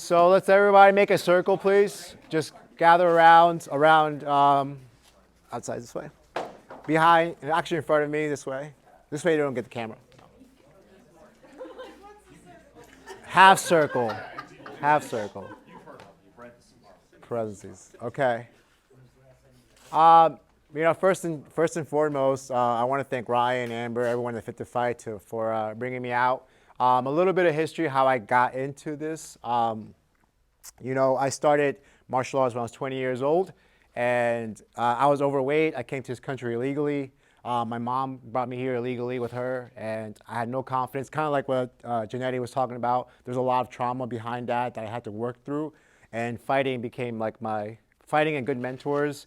So let's everybody make a circle, please. Just gather around, outside this way. Behind, actually in front of me this way. This way you don't get the camera. Half circle. Half circle. Parentheses. Okay. First and foremost, I want to thank Ryan, Amber, everyone at Fit to Fight for bringing me out. A little bit of history, how I got into this. I started martial arts when I was 20 years old, and I was overweight. I came to this country illegally. My mom brought me here illegally with her, and I had no confidence. Kind of like what Janetti was talking about. There's a lot of trauma behind that I had to work through, and fighting became like fighting and good mentors,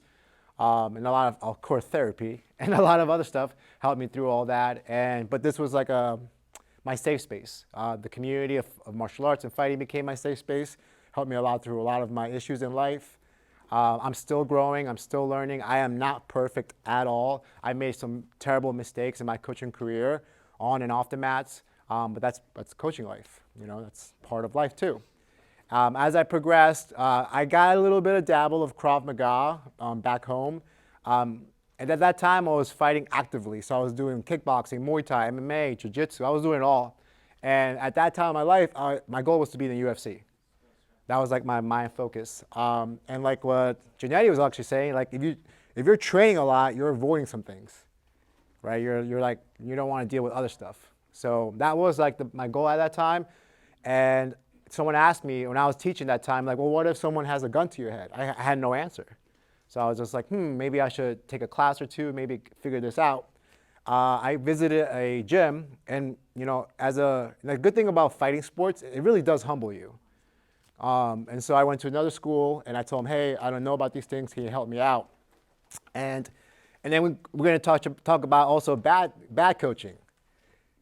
and a lot of course, therapy and a lot of other stuff helped me through all that. But this was like my safe space. The community of martial arts and fighting became my safe space. Helped me a lot through a lot of my issues in life. I'm still growing, I'm still learning. I am not perfect at all. I made some terrible mistakes in my coaching career, on and off the mats, but that's coaching life. That's part of life too. As I progressed, I got a little bit of dabble of Krav Maga back home. And at that time, I was fighting actively. So I was doing kickboxing, Muay Thai, MMA, Jiu-Jitsu. I was doing it all. And at that time in my life, my goal was to be in the UFC. That was like my mind focus. And like what Janetti was actually saying, like if you're training a lot, you're avoiding some things, right? You're like, you don't want to deal with other stuff. So that was like my goal at that time. And someone asked me when I was teaching that time, like, well, what if someone has a gun to your head? I had no answer. So I was just like, maybe I should take a class or two, maybe figure this out. I visited a gym, and the good thing about fighting sports, it really does humble you. And so I went to another school, and I told them, hey, I don't know about these things. Can you help me out? And then we're going to talk about also bad coaching.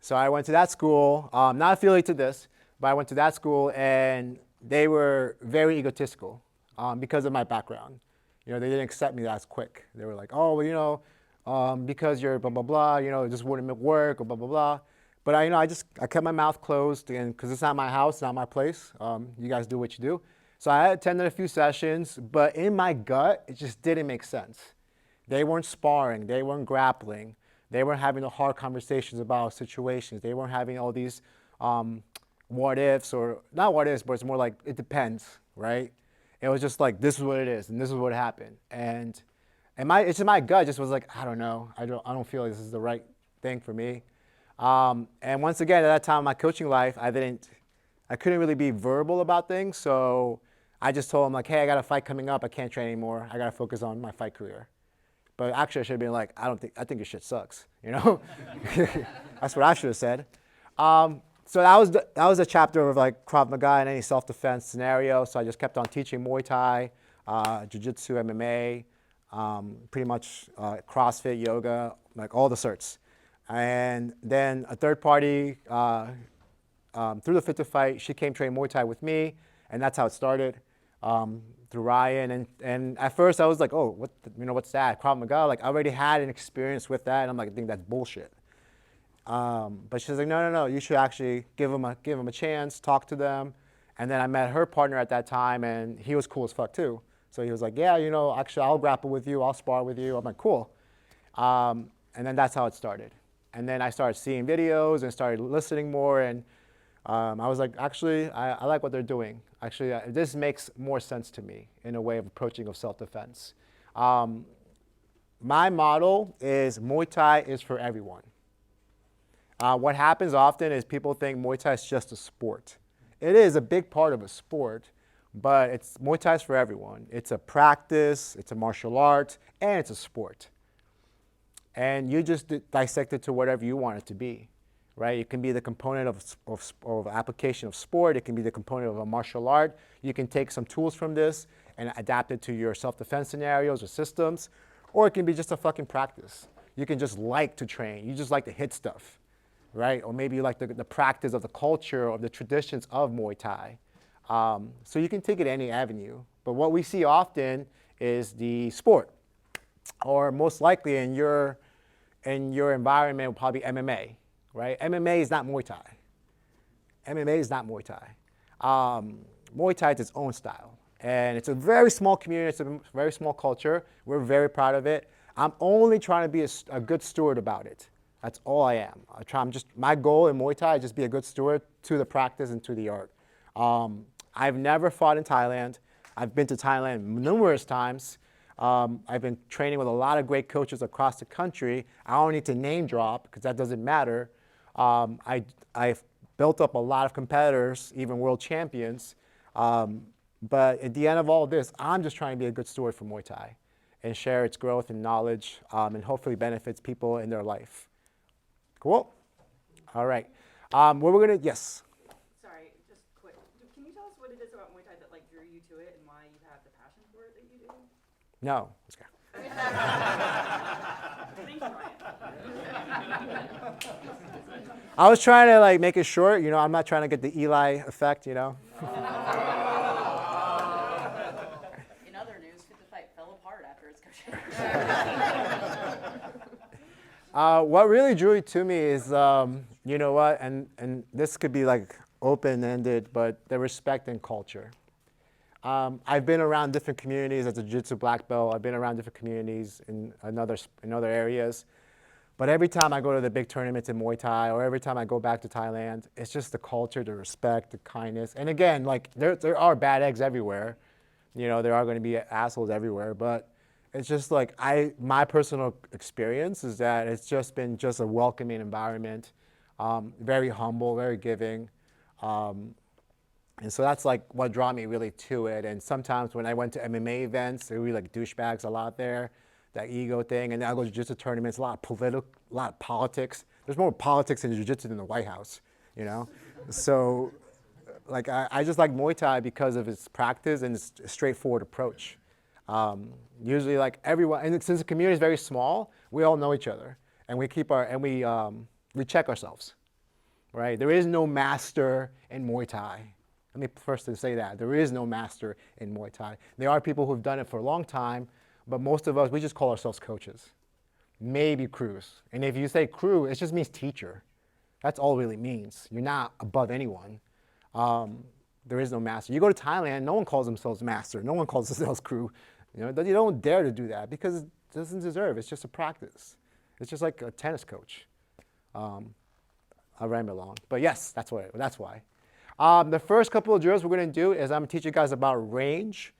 So I went to that school, not affiliated to this, but I went to that school, and they were very egotistical because of my background. They didn't accept me as quick. They were like, oh, well, because you're blah, blah, blah, it just wouldn't work, or blah, blah, blah. But I kept my mouth closed, and because it's not my house, not my place. You guys do what you do. So I attended a few sessions, but in my gut, it just didn't make sense. They weren't sparring. They weren't grappling. They weren't having the hard conversations about situations. They weren't having all these what ifs, or not what ifs, but it's more like it depends, right? It was just like, this is what it is, and this is what happened. And it's just my gut just was like, I don't know. I don't feel like this is the right thing for me. And once again, at that time in my coaching life, I couldn't really be verbal about things. So I just told them like, hey, I got a fight coming up. I can't train anymore. I got to focus on my fight career. But actually I should have been like, I think your shit sucks. That's what I should have said. So that was a chapter of like Krav Maga and any self-defense scenario. So I just kept on teaching Muay Thai, Jiu-Jitsu, MMA, pretty much CrossFit, yoga, like all the certs. And then a third party, through the Fit to Fight, she came train Muay Thai with me, and that's how it started, through Ryan. And at first I was like, oh, what's that? Krav Maga? Like I already had an experience with that, and I'm like, I think that's bullshit. But she's like, no, you should actually give them a chance, talk to them. And then I met her partner at that time, and he was cool as fuck too. So he was like, yeah, actually I'll grapple with you, I'll spar with you. I'm like, cool. And then that's how it started. And then I started seeing videos and started listening more, and I was like, actually, I like what they're doing. Actually, this makes more sense to me in a way of approaching of self-defense. My model is Muay Thai is for everyone. What happens often is people think Muay Thai is just a sport. It is a big part of a sport, but Muay Thai is for everyone. It's a practice, it's a martial art, and it's a sport. And you just dissect it to whatever you want it to be, right? It can be the component of application of sport. It can be the component of a martial art. You can take some tools from this and adapt it to your self-defense scenarios or systems, or it can be just a fucking practice. You can just like to train. You just like to hit stuff, right? Or maybe you like the practice of the culture or the traditions of Muay Thai. So you can take it any avenue. But what we see often is the sport, or most likely in your environment will probably be MMA, right? MMA is not Muay Thai. MMA is not Muay Thai. Muay Thai is its own style. And it's a very small community. It's a very small culture. We're very proud of it. I'm only trying to be a good steward about it. That's all I am. My goal in Muay Thai is just be a good steward to the practice and to the art. I've never fought in Thailand. I've been to Thailand numerous times. I've been training with a lot of great coaches across the country. I don't need to name drop because that doesn't matter. I've built up a lot of competitors, even world champions. But at the end of all this, I'm just trying to be a good steward for Muay Thai and share its growth and knowledge and hopefully benefits people in their life. Cool? All right. What we're going to, yes? Sorry, just quick. Can you tell us what it is about Muay Thai that drew you to it and why you have the passion for it that you do? No. Thanks, Ryan. I was trying to make it short. I'm not trying to get the Eli effect, In other news, Fit to Fight fell apart after its coaching. What really drew it to me is, and this could be open-ended, but the respect and culture. I've been around different communities as a jiu-jitsu black belt. I've been around different communities in other areas. But every time I go to the big tournaments in Muay Thai or every time I go back to Thailand, it's just the culture, the respect, the kindness. And again, there are bad eggs everywhere. There are going to be assholes everywhere. But it's just my personal experience is that it's just been a welcoming environment, very humble, very giving. And so that's what drew me really to it. And sometimes when I went to MMA events, there would be douchebags a lot there, that ego thing. And then I go to jiu-jitsu tournaments, a lot of politics. There's more politics in jiu-jitsu than the White House, So I just like Muay Thai because of its practice and its straightforward approach. Usually everyone, and since the community is very small, we all know each other. And we we check ourselves, right? There is no master in Muay Thai. Let me first say that. There is no master in Muay Thai. There are people who've done it for a long time, but most of us, we just call ourselves coaches. Maybe crews. And if you say crew, it just means teacher. That's all it really means. You're not above anyone. There is no master. You go to Thailand, no one calls themselves master. No one calls themselves crew. You don't dare to do that because it doesn't deserve. It's just a practice. It's just like a tennis coach. I ran along. But yes, that's why. The first couple of drills we're going to do is I'm going to teach you guys about range.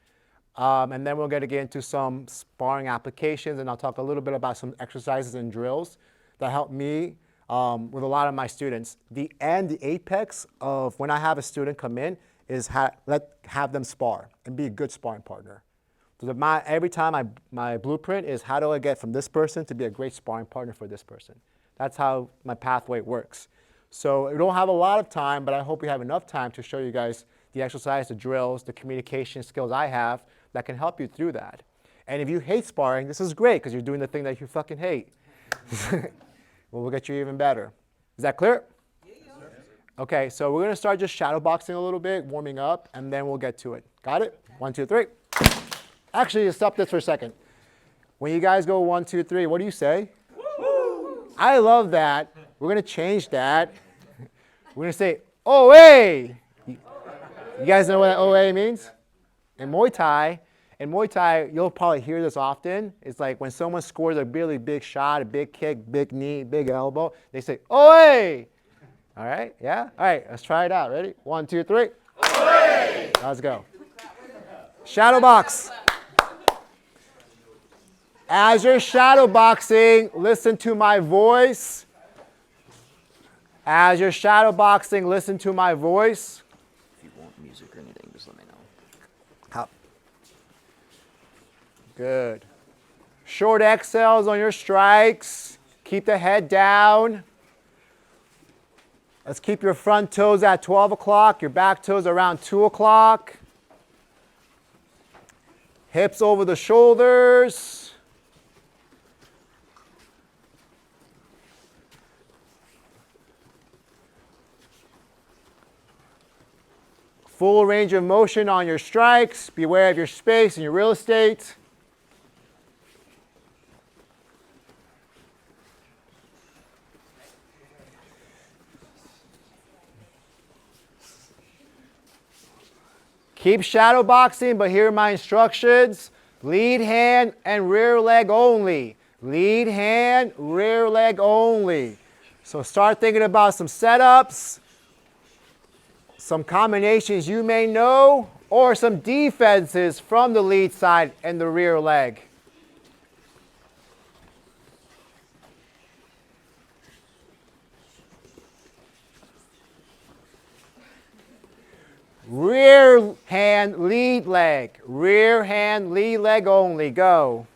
And then we're going to get into some sparring applications. And I'll talk a little bit about some exercises and drills that help me with a lot of my students. The apex of when I have a student come in is have them spar and be a good sparring partner. So every time my blueprint is how do I get from this person to be a great sparring partner for this person. That's how my pathway works. So we don't have a lot of time, but I hope we have enough time to show you guys the exercise, the drills, the communication skills I have that can help you through that. And if you hate sparring, this is great because you're doing the thing that you fucking hate. Well, we'll get you even better. Is that clear? Yeah. Okay, so we're going to start just shadow boxing a little bit, warming up, and then we'll get to it. Got it? 1, 2, 3. Actually, stop this for a second. When you guys go 1, 2, 3, what do you say? Woo! I love that. We're going to change that. We're going to say, OA. You guys know what that OA means? In Muay Thai, you'll probably hear this often. It's like when someone scores a really big shot, a big kick, big knee, big elbow, they say, OA. All right? Yeah? All right, let's try it out. Ready? 1, 2, 3. OA. Let's go. Shadow box. As you're shadow boxing, listen to my voice. As you're shadow boxing, listen to my voice. If you want music or anything, just let me know. Up. Good. Short exhales on your strikes. Keep the head down. Let's keep your front toes at 12 o'clock, your back toes around 2 o'clock. Hips over the shoulders. Full range of motion on your strikes. Beware of your space and your real estate. Keep shadow boxing, but here are my instructions. Lead hand and rear leg only. Lead hand, rear leg only. So start thinking about some setups, some combinations you may know, or some defenses from the lead side and the rear leg. Rear hand, lead leg. Rear hand, lead leg only. Go.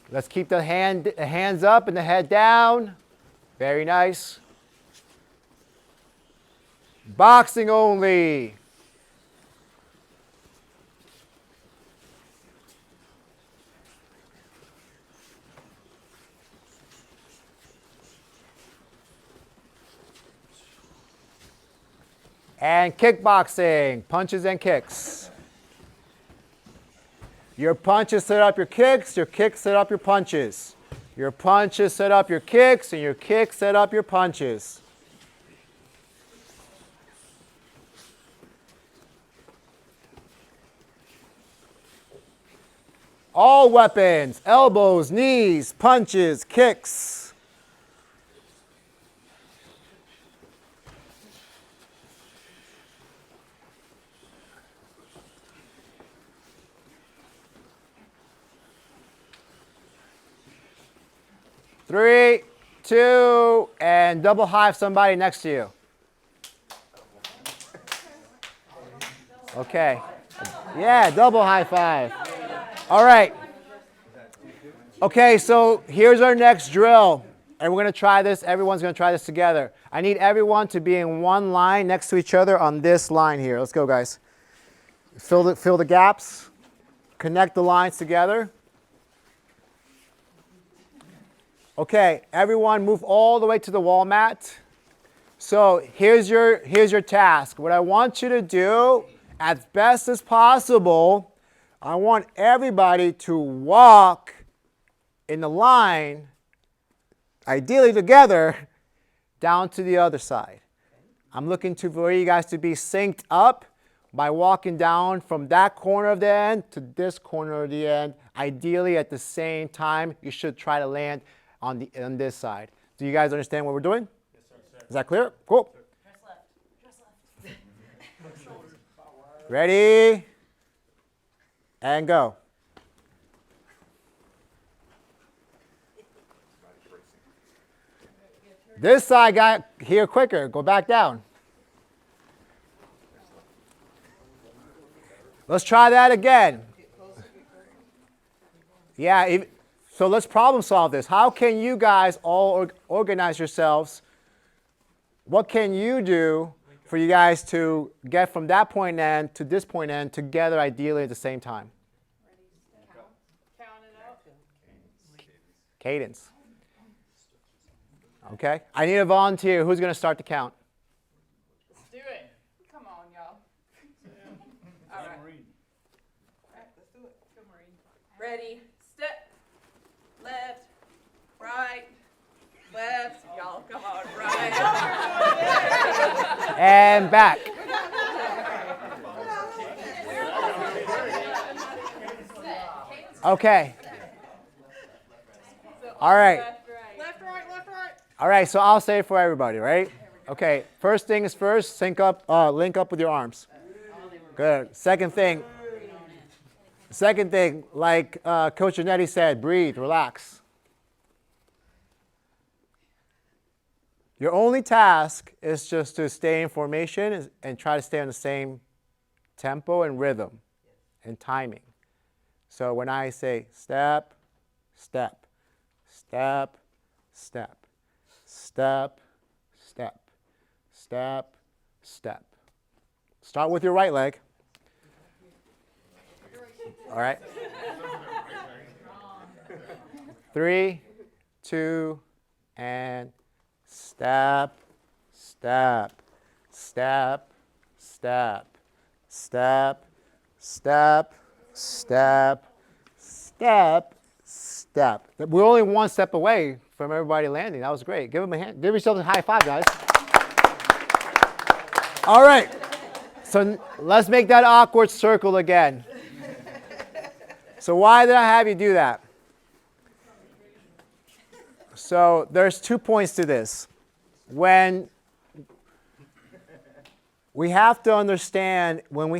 Let's keep the hands up and the head down. Very nice. Boxing only. And kickboxing, punches and kicks. Your punches set up your kicks set up your punches. Your punches set up your kicks, and your kicks set up your punches. All weapons, elbows, knees, punches, kicks. Three, two, and double high somebody next to you. Okay. Yeah, double high five. All right. Okay, so here's our next drill. And we're going to try this. Everyone's going to try this together. I need everyone to be in one line next to each other on this line here. Let's go, guys. Fill the gaps. Connect the lines together. Okay, everyone move all the way to the wall mat. So here's your task. What I want you to do, as best as possible, I want everybody to walk in the line, ideally together, down to the other side. I'm looking for you guys to be synced up by walking down from that corner of the end to this corner of the end. Ideally at the same time, you should try to land on this side. Do you guys understand what we're doing? Yes, sir. Is that clear? Cool. Press left. Press left. Ready? And go. This side got here quicker. Go back down. Let's try that again. Yeah, so let's problem solve this. How can you guys all organize yourselves? What can you do for you guys to get from that point end to this point end together ideally at the same time? Count it out. Cadence. Okay. I need a volunteer. Who's going to start the count? Let's do it. Come on, y'all. All right. All right, let's do it. Go, Marine. Ready, step. Left, right, left. Y'all, come on, right. And back. Okay. All right. Left, right, left, right. All right, so I'll say it for everybody, right? Okay, first thing is first, link up with your arms. Good. Second thing, like Coach Janetti said, breathe, relax. Your only task is just to stay in formation and try to stay on the same tempo and rhythm and timing. So when I say step, step, step, step, step, step, step, step. Start with your right leg. All right. 3, 2, and step, step, step, step, step, step, step, step, step. We're only one step away from everybody landing. That was great. Give them a hand. Give yourselves a high five, guys. All right. So let's make that awkward circle again. So why did I have you do that? So there's 2 points to this. When we have to understand, when we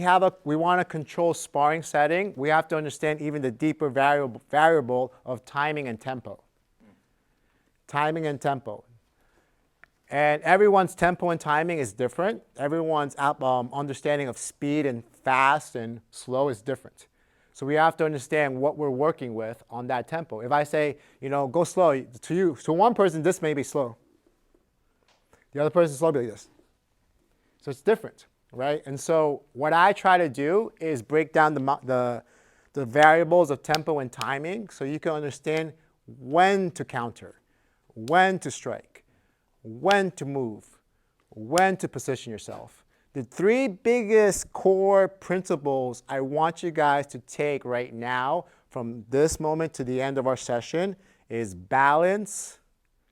want to control sparring setting, we have to understand even the deeper variable of timing and tempo. Timing and tempo. And everyone's tempo and timing is different. Everyone's understanding of speed and fast and slow is different. So we have to understand what we're working with on that tempo. If I say, go slow, to one person, this may be slow. The other person's slow, be like this. So it's different, right? And so what I try to do is break down the variables of tempo and timing so you can understand when to counter, when to strike, when to move, when to position yourself. The 3 biggest core principles I want you guys to take right now from this moment to the end of our session is balance,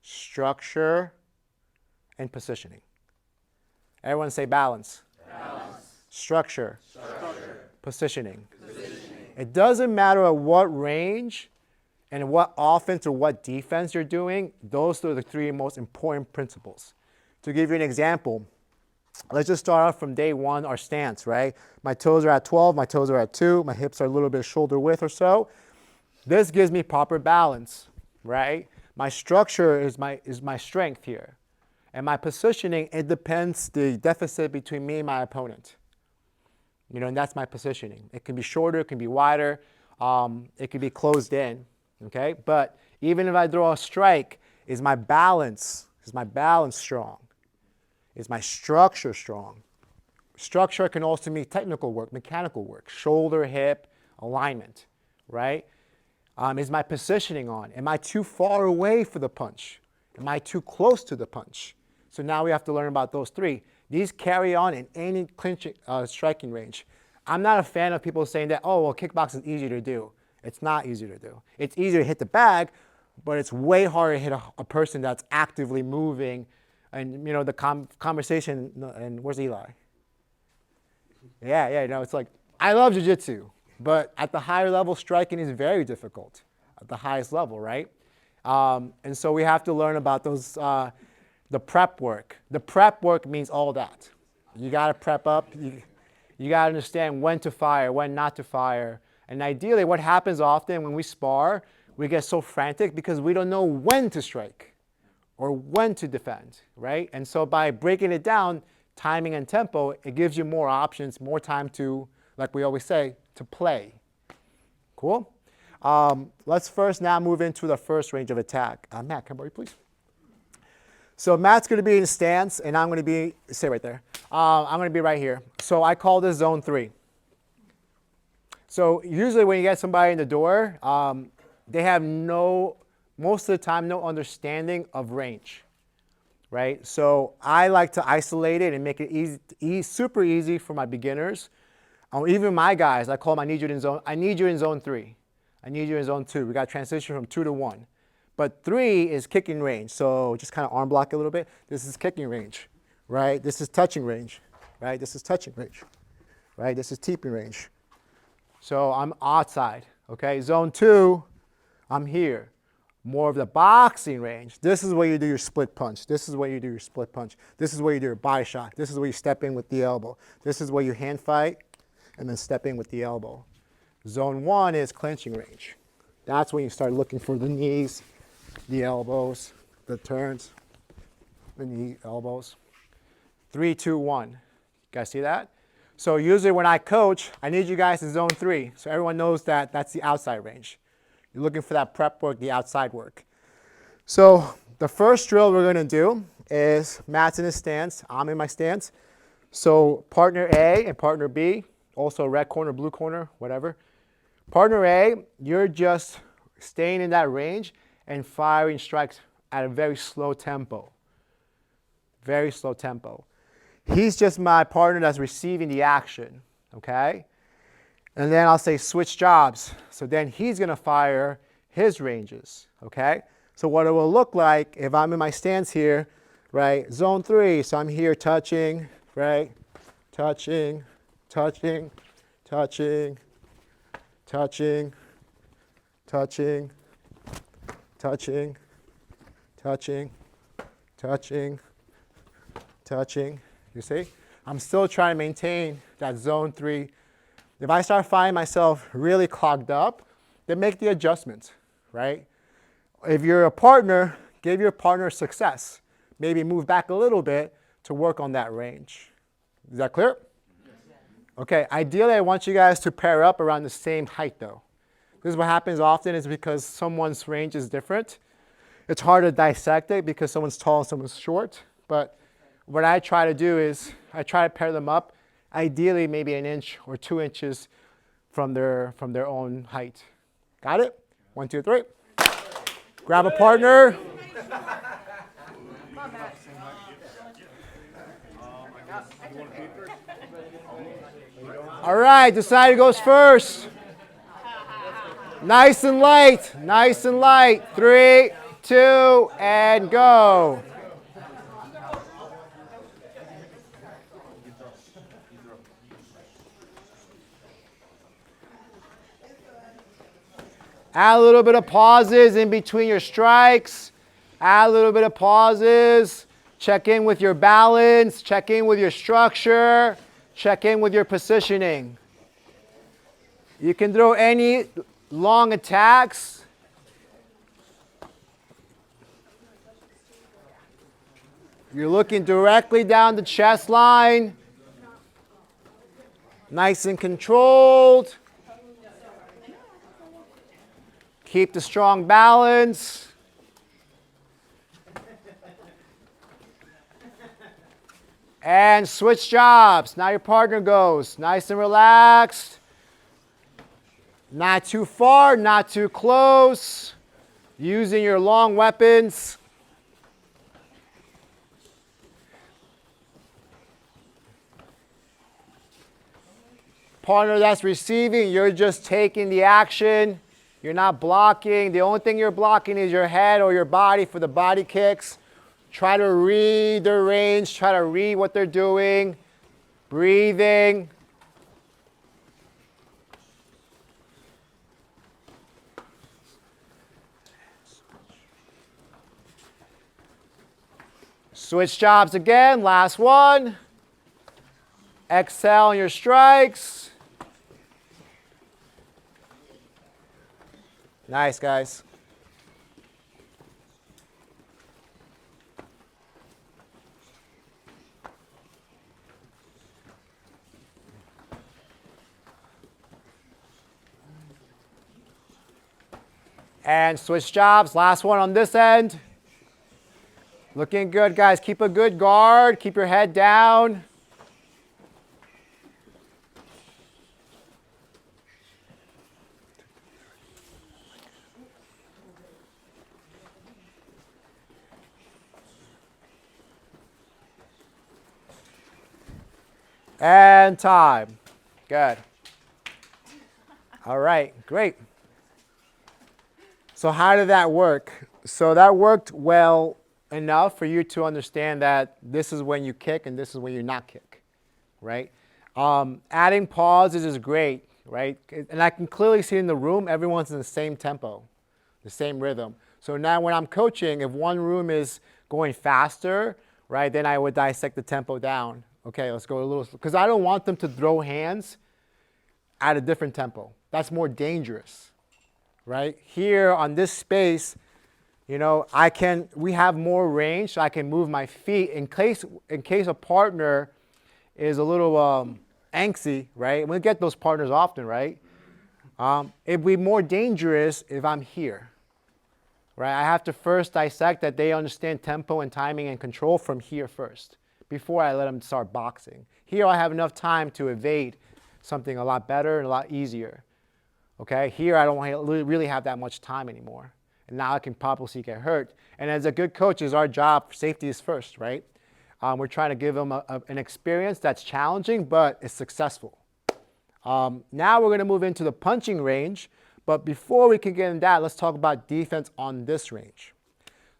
structure, and positioning. Everyone say balance. Balance. Structure. Structure. Positioning. Positioning. It doesn't matter at what range and what offense or what defense you're doing, those are the 3 most important principles. To give you an example, let's just start off from day 1, our stance, right? My toes are at 12, my toes are at 2, my hips are a little bit shoulder width or so. This gives me proper balance, right? My structure is my strength here. And my positioning, it depends the deficit between me and my opponent. And that's my positioning. It can be shorter, it can be wider, it can be closed in, okay? But even if I throw a strike, is my balance strong? Is my structure strong? Structure can also mean technical work, mechanical work, shoulder, hip, alignment, right? Is my positioning on? Am I too far away for the punch? Am I too close to the punch? So now we have to learn about those 3. These carry on in any clinching, striking range. I'm not a fan of people saying that, kickboxing is easy to do. It's not easy to do. It's easier to hit the bag, but it's way harder to hit a person that's actively moving. And, the conversation, and where's Eli? Yeah, it's like, I love jiu-jitsu, but at the higher level, striking is very difficult at the highest level, right? And so we have to learn about those, the prep work. The prep work means all that. You got to prep up. You got to understand when to fire, when not to fire. And ideally, what happens often when we spar, we get so frantic because we don't know when to strike or when to defend, right? And so by breaking it down, timing and tempo, it gives you more options, more time to, like we always say, to play. Cool? Let's first now move into the first range of attack. Matt, come over, please. So Matt's going to be in stance, and I'm going to be, stay right there. I'm going to be right here. So I call this zone 3. So usually when you get somebody in the door, they have most of the time, no understanding of range, right? So I like to isolate it and make it easy, super easy for my beginners. Even my guys, I call them, I need you in zone 3. I need you in zone 2. We got to transition from 2 to 1. But 3 is kicking range. So just kind of arm block a little bit. This is kicking range, right? This is touching range, right? This is touching range, right? This is teeping range. So I'm outside, okay? Zone 2, I'm here. More of the boxing range. This is where you do your split punch. This is where you do your split punch. This is where you do your body shot. This is where you step in with the elbow. This is where you hand fight and then step in with the elbow. Zone 1 is clinching range. That's when you start looking for the knees, the elbows, the turns, the knee, elbows. 3, 2, 1. You guys see that? So usually when I coach, I need you guys in zone 3. So everyone knows that that's the outside range. You're looking for that prep work, the outside work. So the first drill we're going to do is Matt's in his stance. I'm in my stance. So partner A and partner B, also red corner, blue corner, whatever. Partner A, you're just staying in that range and firing strikes at a very slow tempo. Very slow tempo. He's just my partner that's receiving the action, okay? And then I'll say switch jobs. So then he's going to fire his ranges, okay? So what it will look like if I'm in my stance here, right? Zone 3, so I'm here touching, right? Touching, touching, touching, touching, touching, touching, touching, touching, touching. You see? I'm still trying to maintain that zone 3. If I start finding myself really clogged up, then make the adjustments, right? If you're a partner, give your partner success. Maybe move back a little bit to work on that range. Is that clear? Okay, ideally I want you guys to pair up around the same height though. This is what happens often is because someone's range is different. It's hard to dissect it because someone's tall and someone's short. But what I try to do is I try to pair them up, ideally maybe an inch or 2 inches from their own height. Got it? 1, 2, 3. Grab a partner. All right, decide who goes first. Nice and light, nice and light. 3, 2, and go. Add a little bit of pauses in between your strikes. Add a little bit of pauses. Check in with your balance. Check in with your structure. Check in with your positioning. You can throw any long attacks. You're looking directly down the chest line. Nice and controlled. Keep the strong balance. And switch jobs. Now your partner goes. Nice and relaxed. Not too far, not too close. Using your long weapons. Partner that's receiving, you're just taking the action. You're not blocking. The only thing you're blocking is your head or your body for the body kicks. Try to read their range. Try to read what they're doing. Breathing. Switch jobs again. Last one. Exhale on your strikes. Nice, guys. And switch jobs. Last one on this end. Looking good, guys. Keep a good guard. Keep your head down. And time. Good. All right, great. So how did that work? So that worked well enough for you to understand that this is when you kick and this is when you not kick, right? Adding pauses is great, right? And I can clearly see in the room, everyone's in the same tempo, the same rhythm. So now when I'm coaching, if one room is going faster, right, then I would dissect the tempo down. Okay, let's go a little, because I don't want them to throw hands at a different tempo. That's more dangerous, right? Here on this space, you know, we have more range, so I can move my feet in case a partner is a little angsty, right? We get those partners often, right? It'd be more dangerous if I'm here, right? I have to first dissect that they understand tempo and timing and control from here first, before I let them start boxing. Here I have enough time to evade something a lot better and a lot easier. Okay, here I don't really have that much time anymore. And now I can probably get hurt. And as a good coach, it's our job, safety is first, right? We're trying to give them an experience that's challenging, but is successful. Now we're going to move into the punching range. But before we can get into that, let's talk about defense on this range.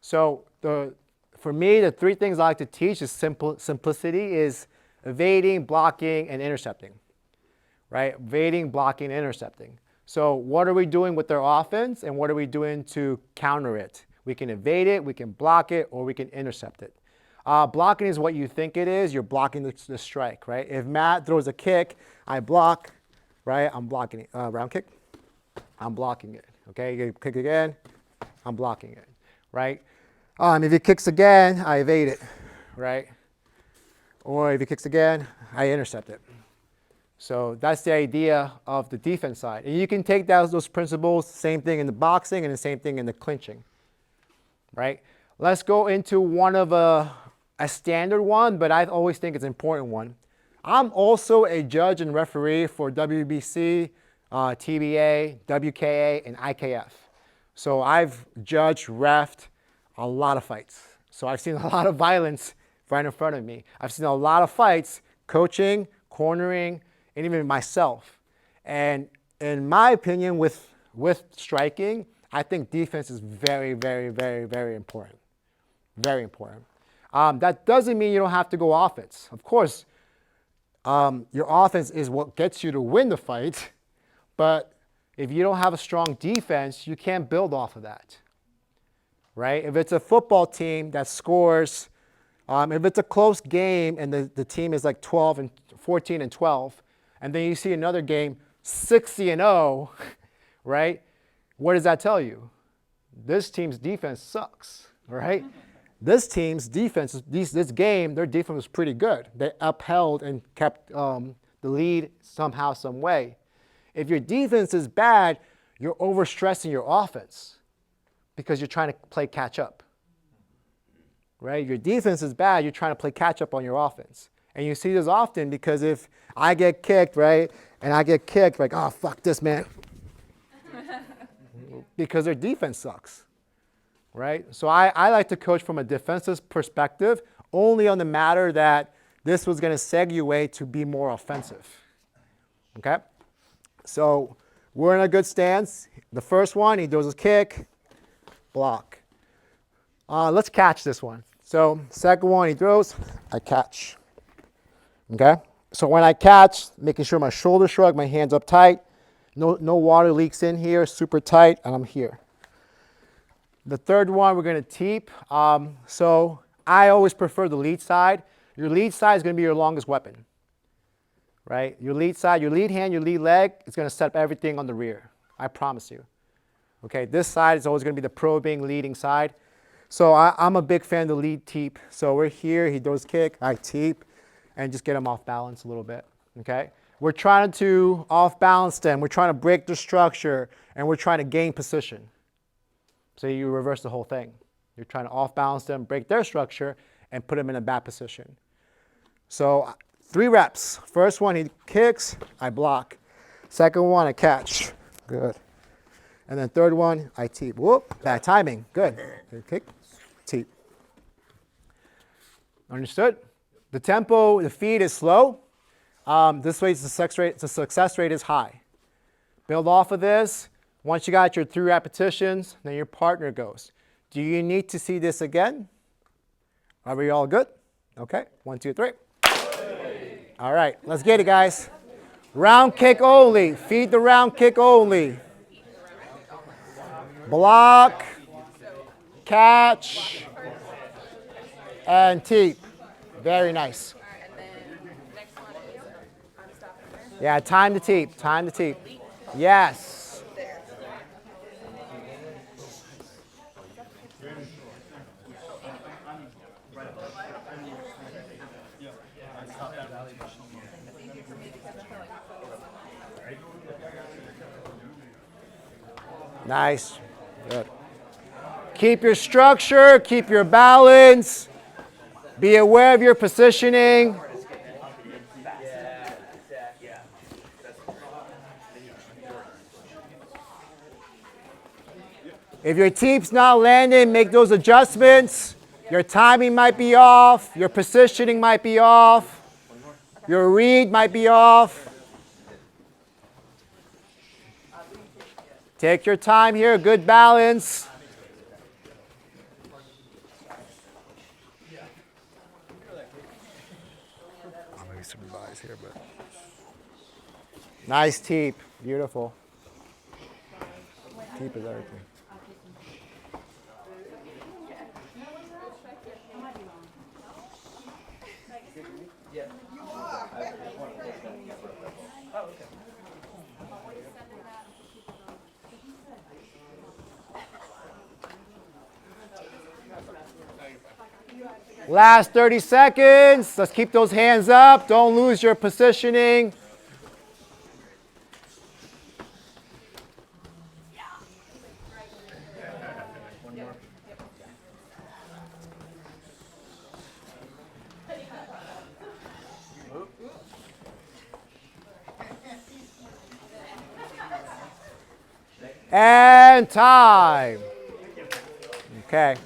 So for me, the three things I like to teach is simplicity is evading, blocking, and intercepting. Right? Evading, blocking, and intercepting. So what are we doing with their offense, and what are we doing to counter it? We can evade it, we can block it, or we can intercept it. Blocking is what you think it is. You're blocking the strike, right? If Matt throws a kick, I block, right? I'm blocking it. Round kick, I'm blocking it. Okay, you kick again, I'm blocking it, right? If he kicks again, I evade it, right? Or if he kicks again, I intercept it. So that's the idea of the defense side. And you can take those principles, same thing in the boxing and the same thing in the clinching, right? Let's go into one of a standard one, but I always think it's an important one. I'm also a judge and referee for WBC, TBA, WKA, and IKF. So I've judged, reffed a lot of fights. So I've seen a lot of violence right in front of me. I've seen a lot of fights, coaching, cornering, and even myself. And in my opinion, with striking, I think defense is very, very, very, very important. Very important. That doesn't mean you don't have to go offense. Of course, your offense is what gets you to win the fight. But if you don't have a strong defense, you can't build off of that. Right? If it's a football team that scores, if it's a close game and the team is like 14 and 12, and then you see another game 60-0, right? What does that tell you? This team's defense sucks, right? This team's defense, this game, their defense was pretty good. They upheld and kept the lead somehow, some way. If your defense is bad, you're overstressing your offense because you're trying to play catch up, right? Your defense is bad, you're trying to play catch up on your offense. And you see this often because if I get kicked, right, and I get kicked, like, oh, fuck this, man. Because their defense sucks, right? So I like to coach from a defensive perspective, only on the matter that this was going to segue to be more offensive, okay? So we're in a good stance. The first one, he does a kick, block. Let's catch this one. So second one, he throws, I catch. Okay? So when I catch, making sure my shoulders shrug, my hands up tight, no water leaks in here, super tight, and I'm here. The third one, we're going to teep. So I always prefer the lead side. Your lead side is going to be your longest weapon, right? Your lead side, your lead hand, your lead leg is going to set up everything on the rear. I promise you. Okay, this side is always going to be the probing, leading side. So I'm a big fan of the lead teep. So we're here, he does kick, I teep, and just get him off balance a little bit, okay? We're trying to off balance them. We're trying to break the structure, and we're trying to gain position. So you reverse the whole thing. You're trying to off balance them, break their structure, and put them in a bad position. So 3 reps. First one, he kicks, I block. Second one, I catch. Good. And then third one, I teep. Whoop, bad timing. Good. Kick, teep. Understood? The tempo, the feed is slow. This way, the success rate is high. Build off of this. Once you got your 3 repetitions, then your partner goes. Do you need to see this again? Are we all good? Okay, 1, 2, 3. All right, let's get it, guys. Round kick only. Feed the round kick only. Block, catch, and teep. Very nice. Yeah, time to teep, time to teep. Yes. Nice. Good. Keep your structure, keep your balance. Be aware of your positioning. If your teep's not landing, make those adjustments. Your timing might be off. Your positioning might be off. Your read might be off. Take your time here, good balance. I'll maybe supervise here, but. Nice teep, beautiful. Teep is everything. Last 30 seconds. Let's keep those hands up. Don't lose your positioning. And time. Okay.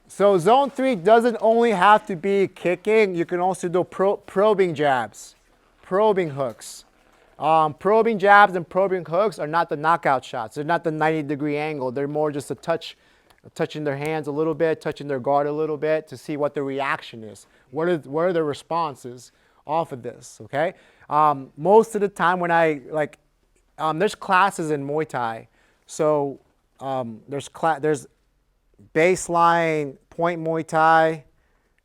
So zone 3 doesn't only have to be kicking. You can also do probing jabs, probing hooks. Probing jabs and probing hooks are not the knockout shots. They're not the 90-degree angle. They're more just a touching their hands a little bit, touching their guard a little bit to see what the reaction is. What are the responses off of this, okay? Most of the time when there's classes in Muay Thai. So there's baseline point Muay Thai,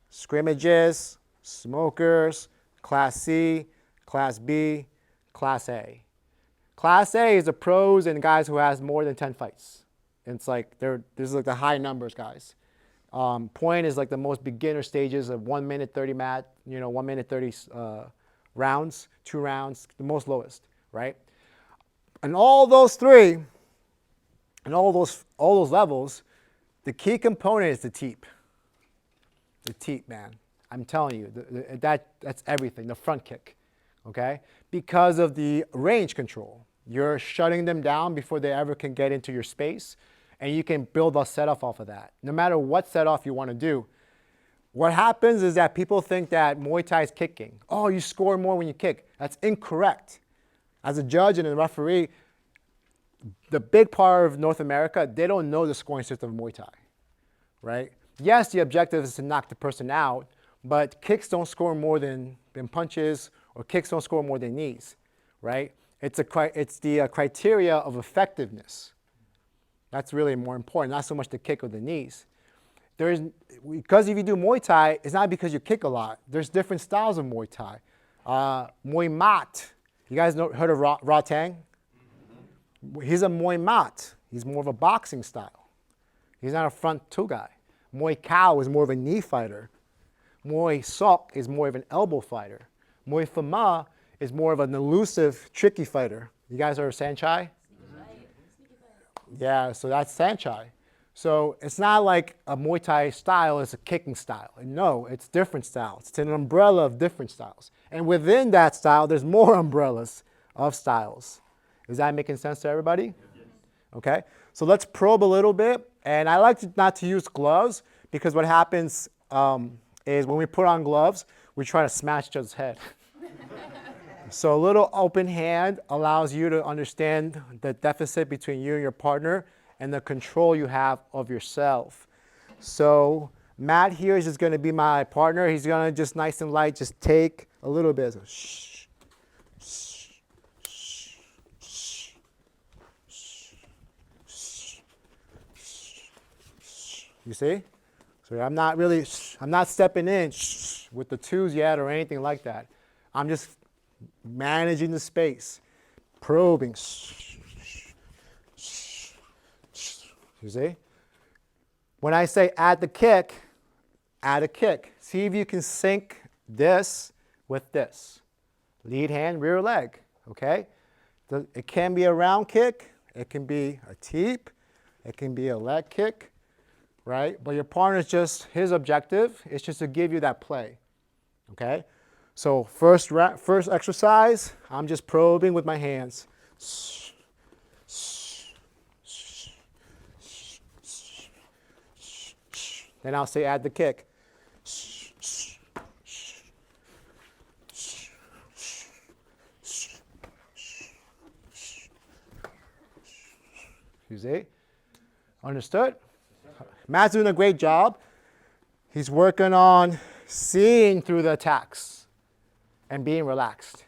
scrimmages, smokers, Class C, Class B, Class A. Class A is the pros and guys who has more than 10 fights. And it's like there's like the high numbers guys. Point is like the most beginner stages of 1 minute 30 mat, 1 minute 30 rounds, 2 rounds, the most lowest, right? And all those three, and all those levels, the key component is the teep. The teep, man. I'm telling you, that's everything, the front kick, okay? Because of the range control. You're shutting them down before they ever can get into your space, and you can build a set-off off of that. No matter what set-off you want to do. What happens is that people think that Muay Thai is kicking. Oh, you score more when you kick. That's incorrect. As a judge and a referee, the big part of North America, they don't know the scoring system of Muay Thai, right? Yes, the objective is to knock the person out, but kicks don't score more than punches, or kicks don't score more than knees, right? It's the criteria of effectiveness. That's really more important, not so much the kick or the knees. Because if you do Muay Thai, it's not because you kick a lot. There's different styles of Muay Thai. Muay Mat. You guys heard of Ra Tang? He's a Muay Mat. He's more of a boxing style. He's not a front two guy. Muay Khao is more of a knee fighter. Muay Sok is more of an elbow fighter. Muay Thama is more of an elusive, tricky fighter. You guys heard of Sanchai? Yeah, so that's Sanchai. So it's not like a Muay Thai style is a kicking style. No, it's different styles. It's an umbrella of different styles. And within that style, there's more umbrellas of styles. Is that making sense to everybody? Okay, so let's probe a little bit. And I like not to use gloves because what happens is when we put on gloves, we try to smash each other's head. So a little open hand allows you to understand the deficit between you and your partner and the control you have of yourself. So Matt here is just going to be my partner. He's going to just nice and light, just take a little bit. Shh, shh, shh, shh, shh, shh. You see? So I'm not stepping in with the twos yet or anything like that. I'm just managing the space, probing. You see? When I say add the kick, add a kick. See if you can sync this with this. Lead hand, rear leg, okay? It can be a round kick. It can be a teep. It can be a leg kick, right? But your partner's his objective is just to give you that play, okay? So first exercise, I'm just probing with my hands. Then I'll say add the kick. You see? Understood? Matt's doing a great job. He's working on seeing through the attacks and being relaxed.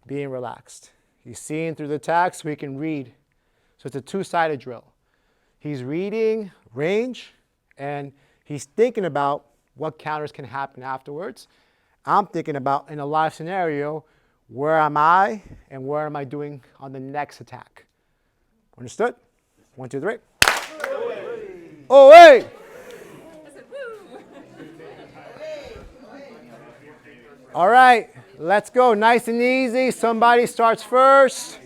Being relaxed. He's seeing through the attacks so he can read. So it's a two-sided drill. He's reading range, and he's thinking about what counters can happen afterwards. I'm thinking about, in a live scenario, where am I and where am I doing on the next attack? Understood? 1, 2, 3. Oh, hey! All right, let's go. Nice and easy. Somebody starts first.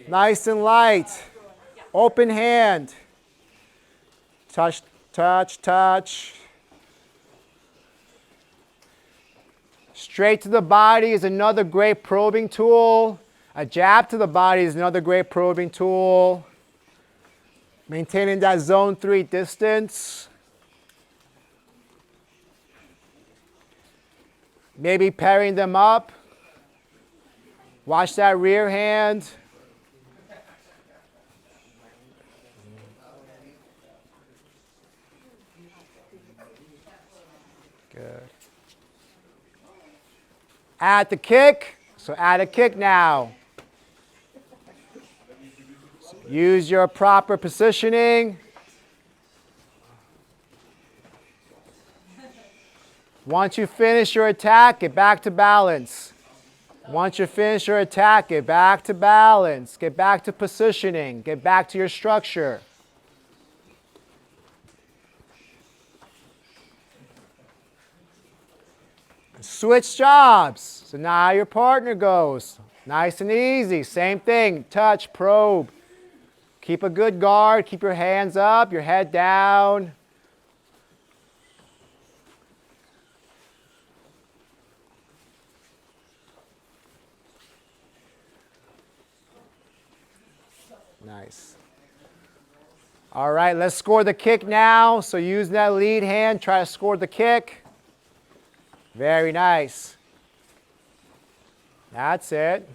Nice and light. Open hand. Touch, touch, touch. Straight to the body is another great probing tool. A jab to the body is another great probing tool. Maintaining that zone 3 distance. Maybe pairing them up. Watch that rear hand. Good. Add the kick. So add a kick now. Use your proper positioning. Once you finish your attack, get back to balance. Once you finish your attack, get back to balance. Get back to positioning. Get back to your structure. Switch jobs. So now your partner goes. Nice and easy. Same thing. Touch, probe. Keep a good guard. Keep your hands up, your head down. Nice. All right, let's score the kick now. So use that lead hand. Try to score the kick. Very nice. That's it.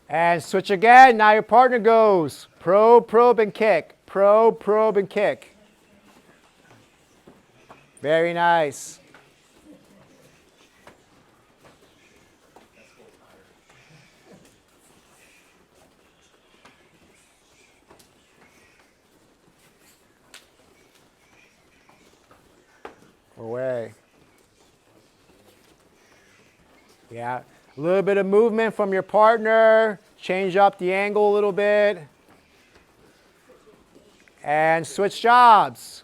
And switch again. Now your partner goes. Probe, probe, and kick. Probe, probe, and kick. Very nice. Away. Yeah. A little bit of movement from your partner. Change up the angle a little bit. And switch jobs.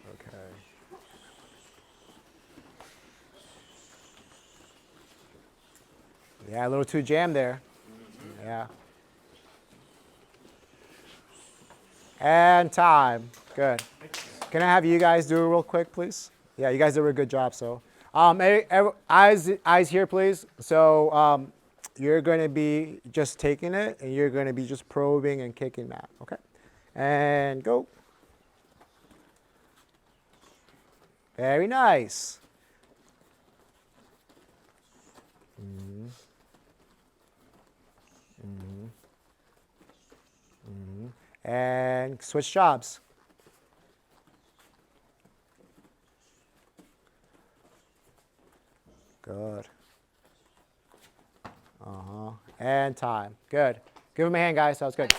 Okay. Yeah, a little too jammed there. Yeah. And time. Good. Can I have you guys do it real quick, please? Yeah, you guys did a good job. So, eyes here, please. So, you're going to be just taking it, and you're going to be just probing and kicking that. Okay. And go. Very nice. Mm-hmm. Mm-hmm. Mm-hmm. And switch jobs. Good. And time. Good. Give him a hand, guys. That was good.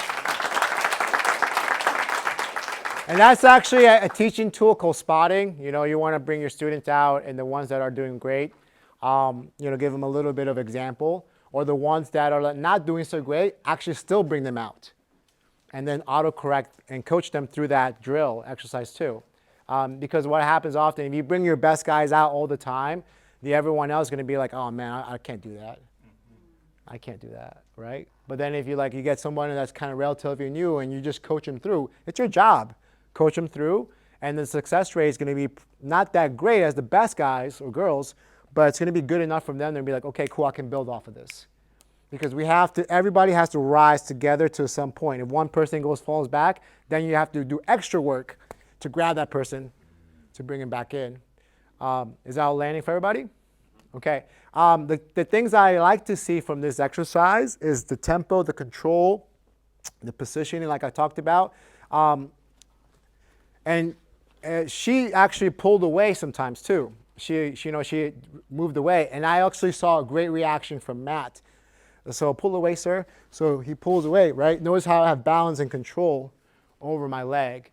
And that's actually a teaching tool called spotting. You know, you want to bring your students out, and the ones that are doing great, give them a little bit of example. Or the ones that are not doing so great, actually still bring them out. And then autocorrect and coach them through that drill exercise too. Because what happens often, if you bring your best guys out all the time, everyone else is going to be like, oh man, I can't do that. I can't do that, right? But then if you get someone that's kind of relatively new and you just coach them through, it's your job. Coach them through, and the success rate is going to be not that great as the best guys or girls, but it's going to be good enough for them to be like, okay, cool, I can build off of this. Because everybody has to rise together to some point. If one person falls back, then you have to do extra work to grab that person to bring him back in. Is that all landing for everybody? Okay. The things I like to see from this exercise is the tempo, the control, the positioning, like I talked about. And she actually pulled away sometimes too. She moved away, and I actually saw a great reaction from Matt. So pull away, sir. So he pulls away, right? Notice how I have balance and control over my leg,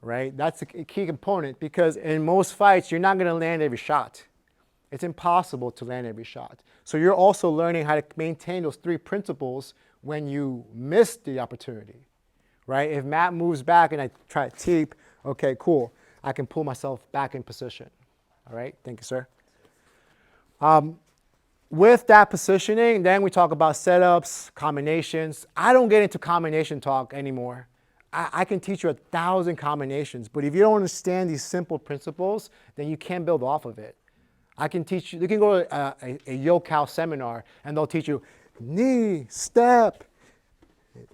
right? That's a key component because in most fights, you're not going to land every shot. It's impossible to land every shot. So you're also learning how to maintain those three principles when you miss the opportunity, right? If Matt moves back and I try to teep, okay, cool. I can pull myself back in position. All right, thank you, sir. With that positioning, then we talk about setups, combinations. I don't get into combination talk anymore. I can teach you 1,000 combinations, but if you don't understand these simple principles, then you can't build off of it. I can teach you, you can go to a Yokow seminar and they'll teach you knee, step,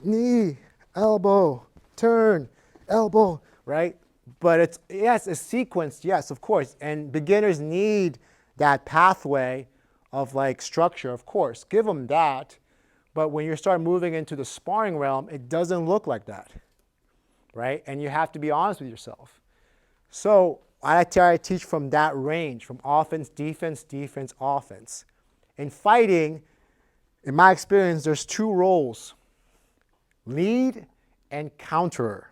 knee, elbow, turn, elbow, right? But it's a sequence, yes, of course. And beginners need that pathway of structure, of course. Give them that. But when you start moving into the sparring realm, it doesn't look like that, right? And you have to be honest with yourself. So I try to teach from that range, from offense, defense, defense, offense. In fighting, in my experience, there's two roles, lead and counterer.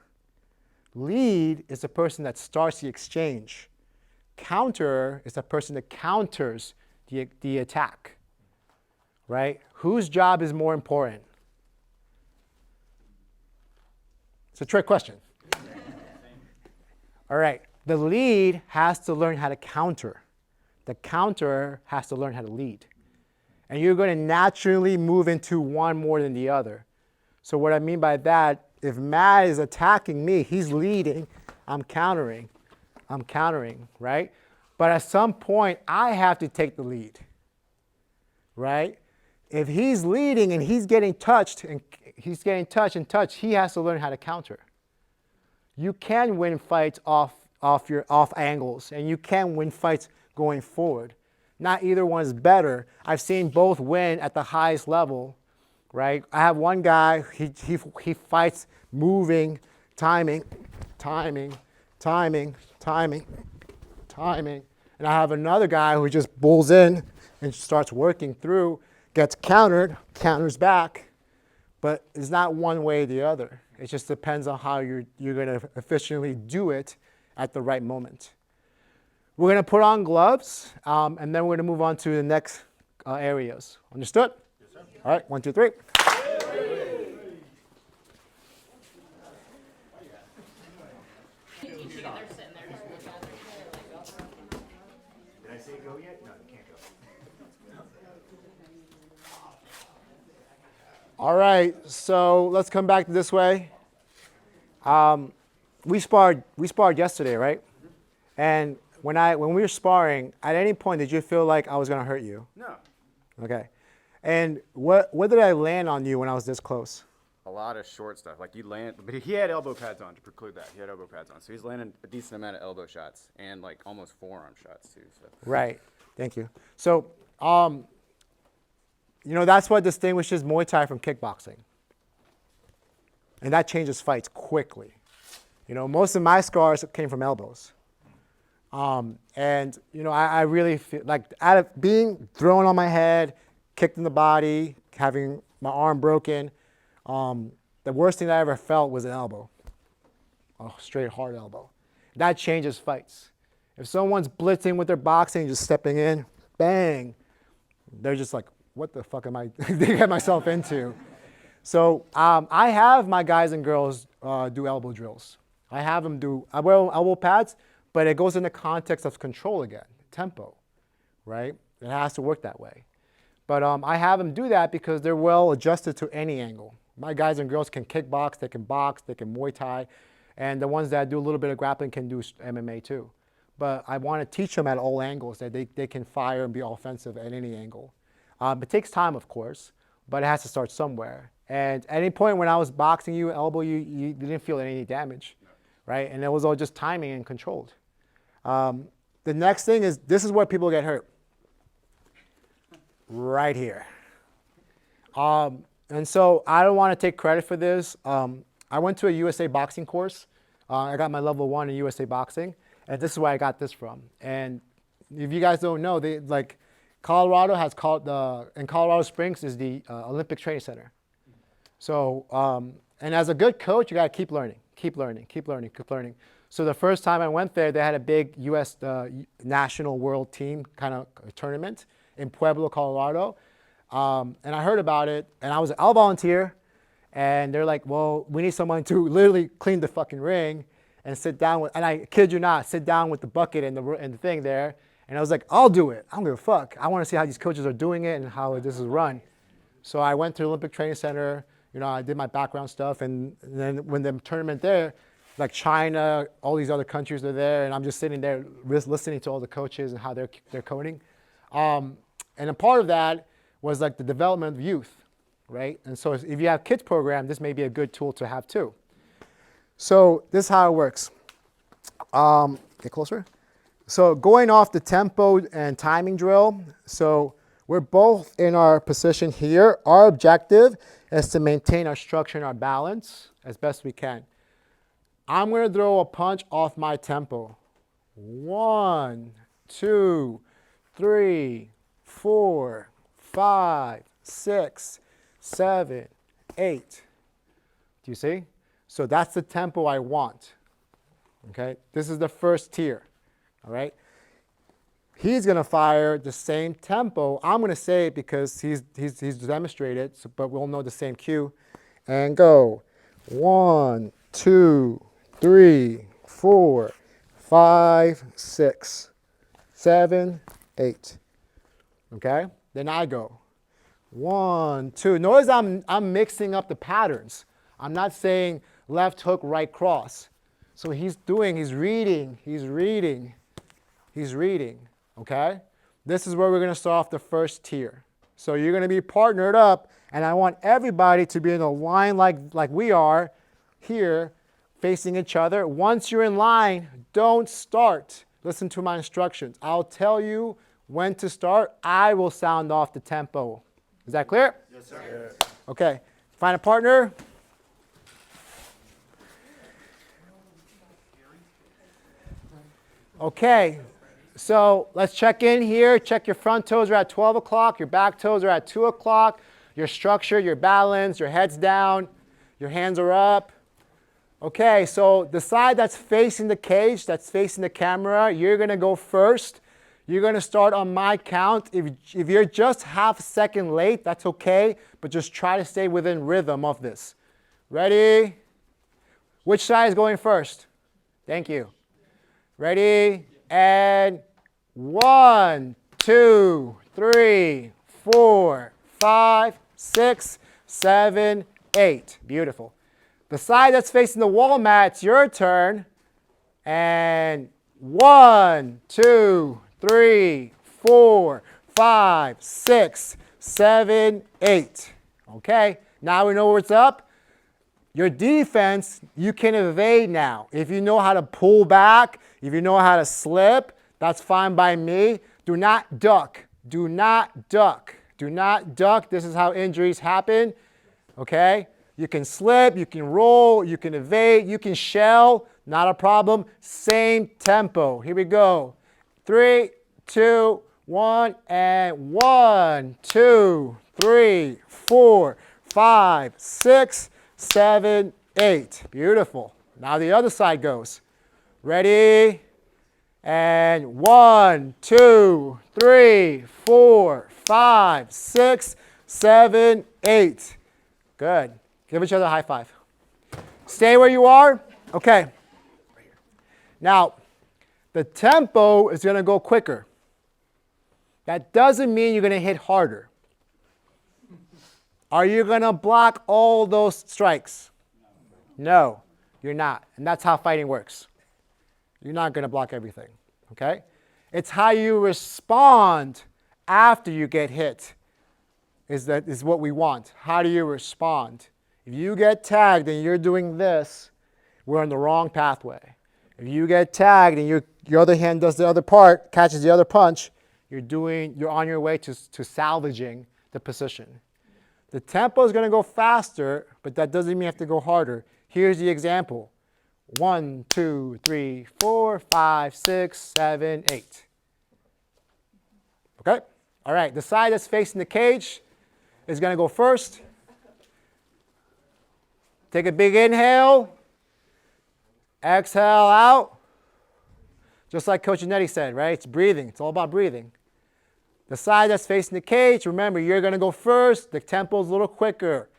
Lead is the person that starts the exchange. Counterer is the person that counters the attack, right? Whose job is more important? It's a trick question. All right. The lead has to learn how to counter. The counter has to learn how to lead. And you're going to naturally move into one more than the other. So what I mean by that, if Matt is attacking me, he's leading, I'm countering, right? But at some point, I have to take the lead, right? If he's leading and he's getting touched, he has to learn how to counter. You can win fights off angles, and you can win fights going forward. Not either one is better. I've seen both win at the highest level, right? I have one guy, he fights moving, timing. And I have another guy who just bulls in and starts working through, gets countered, counters back, but it's not one way or the other. It just depends on how you're going to efficiently do it at the right moment. We're going to put on gloves, and then we're going to move on to the next areas. Understood? Yes, sir. All right, 1, 2, 3. Did I say go yet? No, you can't go. All right, so let's come back this way. We sparred yesterday, right? And when we were sparring, at any point did you feel like I was going to hurt you? No. Okay. And what did I land on you when I was this close? A lot of short stuff. Like, you'd land, but he had elbow pads on to preclude that. He had elbow pads on. So he's landing a decent amount of elbow shots and, almost forearm shots, too. So. Right. Thank you. So, that's what distinguishes Muay Thai from kickboxing. And that changes fights quickly. Most of my scars came from elbows. I really feel like out of being thrown on my head, kicked in the body, having my arm broken, the worst thing I ever felt was an elbow, a straight hard elbow. That changes fights. If someone's blitzing with their boxing, just stepping in, bang, they're just like, what the fuck am I getting myself into? So I have my guys and girls do elbow drills. I have them do elbow pads, but it goes in the context of control again, tempo, right? It has to work that way. But I have them do that because they're well adjusted to any angle. My guys and girls can kickbox, they can box, they can Muay Thai, and the ones that do a little bit of grappling can do MMA too. But I want to teach them at all angles that they can fire and be offensive at any angle. It takes time, of course, but it has to start somewhere. And at any point when I was boxing you, elbow you didn't feel any damage, right? And it was all just timing and controlled. The next thing is, this is where people get hurt. Right here. And so I don't want to take credit for this. I went to a USA boxing course. I got my level 1 in USA boxing, and this is where I got this from. And if you guys don't know, Colorado has in Colorado Springs is the Olympic Training Center. So, and as a good coach, you got to keep learning, keep learning, keep learning, keep learning. So the first time I went there, they had a big U.S. national world team kind of tournament in Pueblo, Colorado. And I heard about it, and I was like, I'll volunteer. And they're like, well, we need someone to literally clean the fucking ring and sit down with, and I kid you not, sit down with the bucket and the thing there. And I was like, I'll do it. I don't give a fuck. I want to see how these coaches are doing it and how this is run. So I went to the Olympic Training Center. You know, I did my background stuff. And then when the tournament there, like China, all these other countries are there. And I'm just sitting there listening to all the coaches and how they're coding. And a part of that was like the development of youth, right? And so if you have kids program, this may be a good tool to have too. So this is how it works. Get closer. So going off the tempo and timing drill, so we're both in our position here. Our objective is to maintain our structure and our balance as best we can. I'm going to throw a punch off my tempo. 1, 2, 3, 4, 5, 6, 7, 8. Do you see? So that's the tempo I want. Okay? This is the first tier. All right? He's going to fire the same tempo. I'm going to say it because he's demonstrated, but we'll know the same cue. And go. 1, 2, 3, 4, 5, 6, 7, 8. Okay? Then I go. 1, 2. Notice I'm mixing up the patterns. I'm not saying left hook, right cross. So he's reading, okay? This is where we're going to start off the first tier. So you're going to be partnered up, and I want everybody to be in a line like we are here, facing each other. Once you're in line, don't start. Listen to my instructions. I'll tell you when to start. I will sound off the tempo. Is that clear? Yes, sir. Okay. Find a partner. Okay. So let's check in here. Check your front toes are at 12 o'clock. Your back toes are at 2 o'clock. Your structure, your balance, your head's down. Your hands are up. Okay, so the side that's facing the cage, that's facing the camera, you're going to go first. You're going to start on my count. If you're just half a second late, that's okay, but just try to stay within rhythm of this. Ready? Which side is going first? Thank you. Ready? And 1, 2, 3, 4, 5, 6, 7, 8. Beautiful. The side that's facing the wall mat, it's your turn. And 1, 2, 3, 4, 5, 6, 7, 8. Okay, now we know what's up. Your defense, you can evade now. If you know how to pull back, if you know how to slip, that's fine by me. Do not duck. Do not duck. Do not duck. This is how injuries happen. Okay? You can slip, you can roll, you can evade, you can shell. Not a problem. Same tempo. Here we go. 3, 2, 1, and 1, 2, 3, 4, 5, 6, 7, 8. Beautiful. Now the other side goes. Ready? And 1, 2, 3, 4, 5, 6, 7, 8. Good. Give each other a high five. Stay where you are. Okay. Now, the tempo is going to go quicker. That doesn't mean you're going to hit harder. Are you going to block all those strikes? No, you're not. And that's how fighting works. You're not going to block everything, okay? It's how you respond after you get hit is what we want. How do you respond? If you get tagged and you're doing this, we're on the wrong pathway. If you get tagged and your other hand does the other part, catches the other punch, you're on your way to salvaging the position. The tempo is going to go faster, but that doesn't mean you have to go harder. Here's the example. 1, 2, 3, 4, 5, 6, 7, 8. Okay? All right, the side that's facing the cage is going to go first. Take a big inhale. Exhale out. Just like Coach Netti said, right? It's breathing. It's all about breathing. The side that's facing the cage, remember, you're going to go first. The tempo is a little quicker.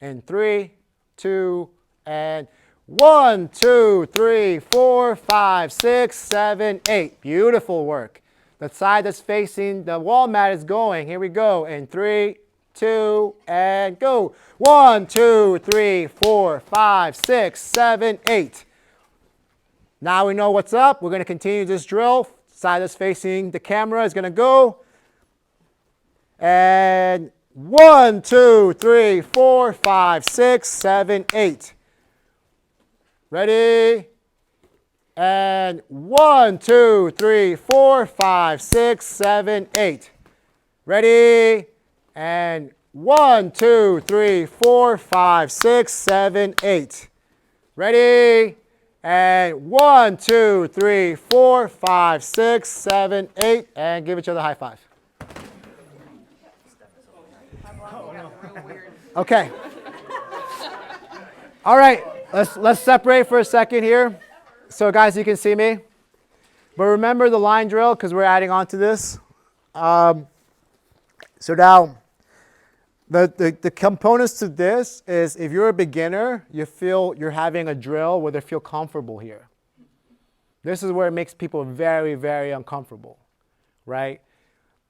In 3, 2, and 1, 2, 3, 4, 5, 6, 7, 8. Beautiful work. The side that's facing the wall mat is going. Here we go. In 3, 2, and go. 1, 2, 3, 4, 5, 6, 7, 8. Now we know what's up. We're going to continue this drill. Side that's facing the camera is going to go. And 1, 2, 3, 4, 5, 6, 7, 8. Ready? And 1, 2, 3, 4, 5, 6, 7, 8. Ready? And 1, 2, 3, 4, 5, 6, 7, 8. Ready? And 1, 2, 3, 4, 5, 6, 7, 8. And give each other a high five. Okay. All right. Let's separate for a second here. So guys, you can see me. But remember the line drill because we're adding on to this. So now, the components to this is if you're a beginner, you feel you're having a drill where they feel comfortable here. This is where it makes people very, very uncomfortable, right?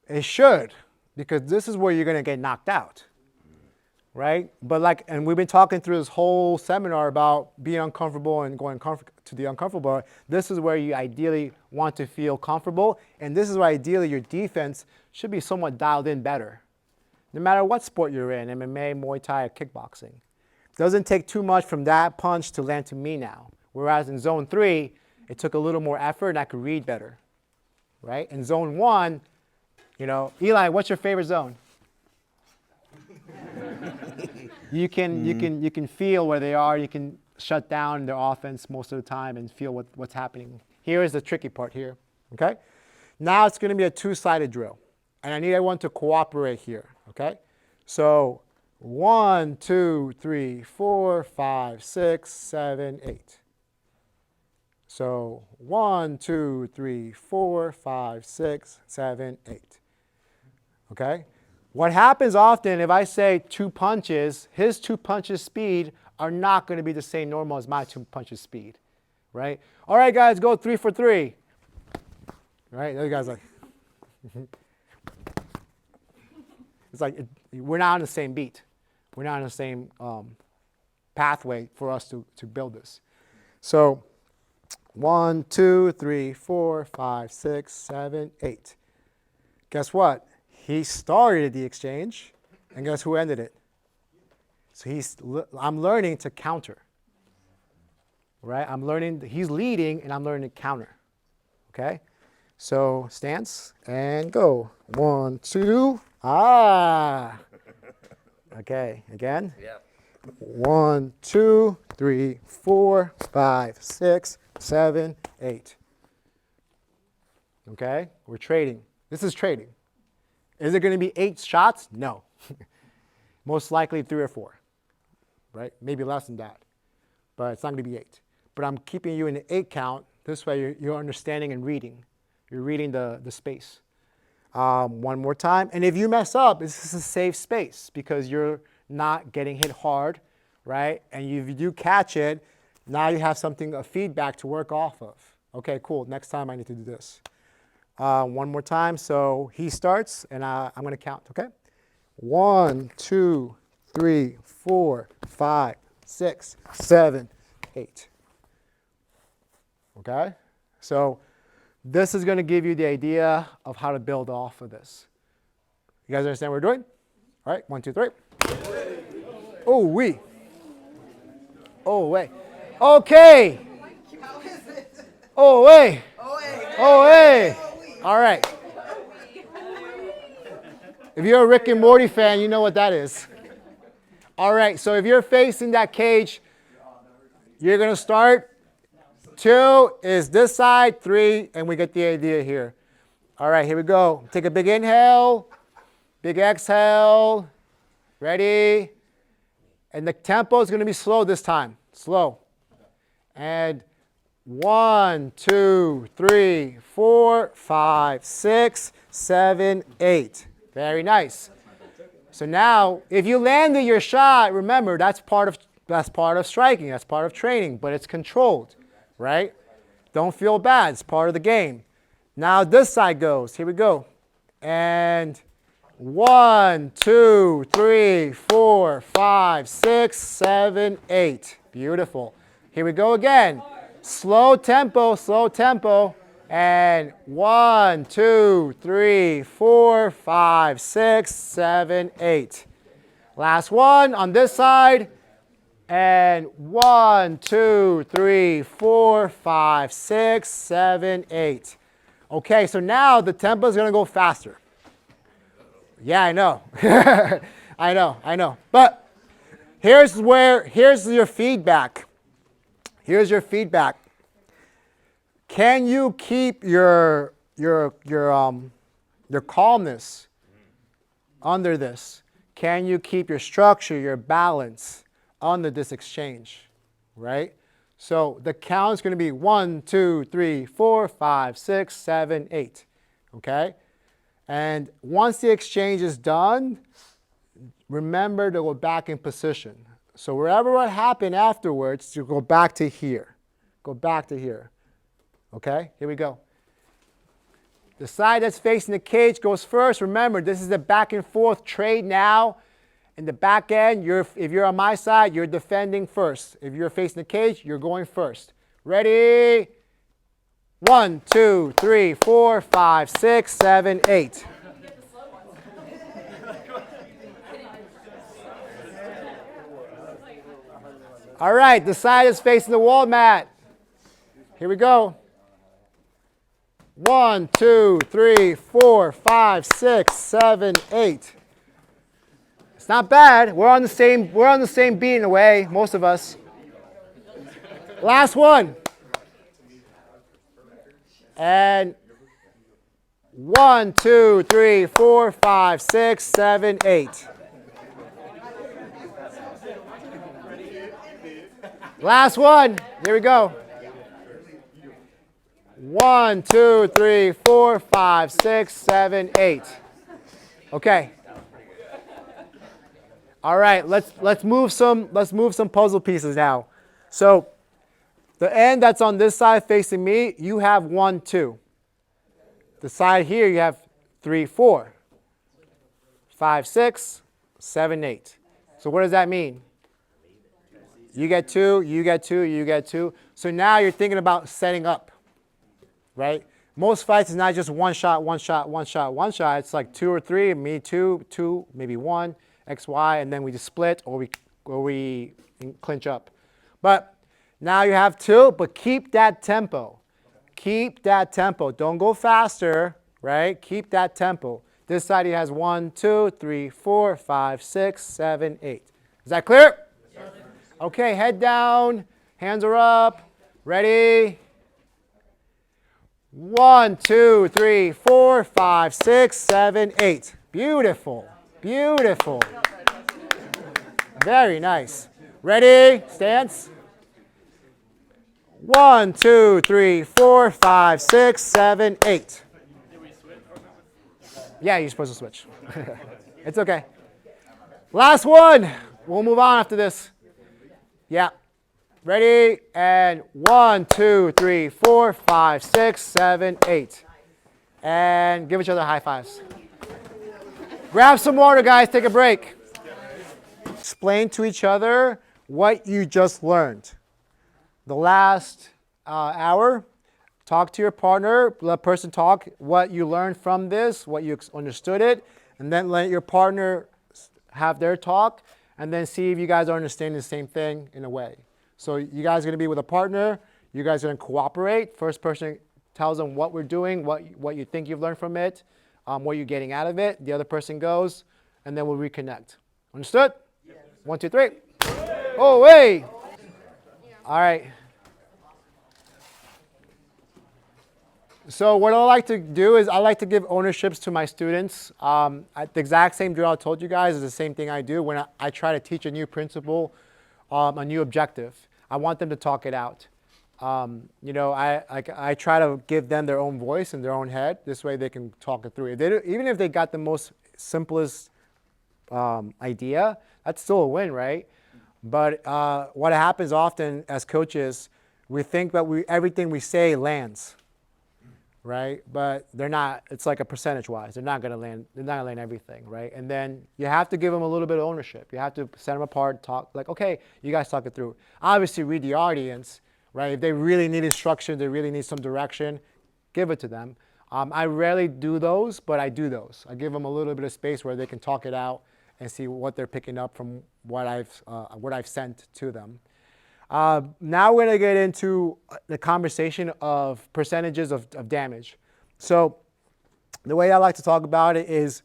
It should, because this is where you're going to get knocked out, right? But and we've been talking through this whole seminar about being uncomfortable and going to the uncomfortable. This is where you ideally want to feel comfortable, and this is where ideally your defense should be somewhat dialed in better. No matter what sport you're in, MMA, Muay Thai, or kickboxing. It doesn't take too much from that punch to land to me now. Whereas in zone 3, it took a little more effort and I could read better, right? In zone 1, Eli, what's your favorite zone? You can feel where they are. You can shut down their offense most of the time and feel what's happening. Here is the tricky part here, okay? Now it's going to be a two-sided drill. And I need everyone to cooperate here, okay? So 1, 2, 3, 4, 5, 6, 7, 8. So 1, 2, 3, 4, 5, 6, 7, 8. Okay? What happens often, if I say 2 punches, his 2 punches speed are not going to be the same normal as my 2 punches speed, right? All right, guys, go 3 for 3. Right? The other guy's like, it's like we're not on the same beat. We're not on the same pathway for us to build this. So 1, 2, 3, 4, 5, 6, 7, 8. Guess what? He started the exchange, and guess who ended it? So I'm learning to counter. Right? I'm learning, he's leading, and I'm learning to counter. Okay? So stance, and go. 1, 2, Okay, again. Yeah. 1, 2, 3, 4, 5, 6, 7, 8. Okay, we're trading. This is trading. Is it going to be 8 shots? No. Most likely 3 or 4, right? Maybe less than that, but it's not going to be 8. But I'm keeping you in the 8 count. This way you're understanding and reading. You're reading the space. One more time. And if you mess up, this is a safe space because you're not getting hit hard, right? And if you do catch it, now you have a feedback to work off of. Okay, cool. Next time I need to do this. One more time. So he starts, and I'm going to count, okay? 1, 2, 3, 4, 5, 6, 7, 8. Okay? So this is going to give you the idea of how to build off of this. You guys understand what we're doing? All right, 1, 2, 3. Oh, we. Oh, wait. Okay. Oh, wait. Oh, wait. All right. If you're a Rick and Morty fan, you know what that is. All right, so if you're facing that cage, you're going to start. 2 is this side, 3, and we get the idea here. All right, here we go. Take a big inhale, big exhale. Ready? And the tempo is going to be slow this time. Slow. And 1, 2, 3, 4, 5, 6, 7, 8. Very nice. So now, if you landed your shot, remember that's part of striking. That's part of training, but it's controlled, right? Don't feel bad. It's part of the game. Now this side goes. Here we go. And 1, 2, 3, 4, 5, 6, 7, 8. Beautiful. Here we go again. Slow tempo, slow tempo. And 1, 2, 3, 4, 5, 6, 7, 8. Last one on this side. And 1, 2, 3, 4, 5, 6, 7, 8. Okay, so now the tempo is going to go faster. Yeah, I know. I know. But here's your feedback. Here's your feedback. Can you keep your calmness under this? Can you keep your structure, your balance under this exchange, right? So the count is going to be 1, 2, 3, 4, 5, 6, 7, 8. Okay? And once the exchange is done, remember to go back in position. So wherever what happened afterwards, you go back to here. Go back to here. Okay? Here we go. The side that's facing the cage goes first. Remember, this is a back and forth trade now. In the back end, if you're on my side, you're defending first. If you're facing the cage, you're going first. Ready? 1, 2, 3, 4, 5, 6, 7, 8. All right, the side is facing the wall mat. Here we go. 1, 2, 3, 4, 5, 6, 7, 8. It's not bad. We're on the same beat in a way, most of us. Last one. And 1, 2, 3, 4, 5, 6, 7, 8. Last one. Here we go. 1, 2, 3, 4, 5, 6, 7, 8. Okay. All right, let's move some puzzle pieces now. So the end that's on this side facing me, you have 1, 2. The side here you have 3, 4, 5, 6, 7, 8. So what does that mean? You get 2, you get 2, you get 2. So now you're thinking about setting up, right? Most fights is not just one shot, one shot, one shot, one shot. It's like 2 or 3, me 2, maybe 1. X, Y, and then we just split or we clinch up. But now you have 2, but keep that tempo. Keep that tempo. Don't go faster, right? Keep that tempo. This side he has 1, 2, 3, 4, 5, 6, 7, 8. Is that clear? Yes. Okay, head down, hands are up. Ready? 1, 2, 3, 4, 5, 6, 7, 8. Beautiful. Beautiful. Very nice. Ready? Stance. 1, 2, 3, 4, 5, 6, 7, 8. Yeah, you're supposed to switch. It's okay. Last one. We'll move on after this. Yeah. Ready? And 1, 2, 3, 4, 5, 6, 7, 8. And give each other high fives. Grab some water, guys. Take a break. explain to each other what you just learned. The last hour, talk to your partner, let person talk what you learned from this, what you understood it, and then let your partner have their talk, and then see if you guys are understanding the same thing in a way. So you guys are going to be with a partner. You guys are going to cooperate. First person tells them what we're doing, what you think you've learned from it, what you're getting out of it. The other person goes, and then we'll reconnect. Understood? Yes. 1, 2, 3. Oh, wait. All right. So what I like to do is I like to give ownerships to my students. The exact same drill I told you guys is the same thing I do when I try to teach a new principle, a new objective. I want them to talk it out. I try to give them their own voice in their own head. This way they can talk it through. Even if they got the most simplest idea, that's still a win, right? But what happens often as coaches, we think that everything we say lands. Right, but they're not. It's like a percentage-wise. They're not gonna land. They're not gonna land everything, right? And then you have to give them a little bit of ownership. You have to set them apart. Talk like, okay, you guys talk it through. Obviously, read the audience, right? If they really need instruction, they really need some direction, give it to them. I rarely do those, but I do those. I give them a little bit of space where they can talk it out and see what they're picking up from what I've sent to them. Now we're going to get into the conversation of percentages of damage. So the way I like to talk about it is,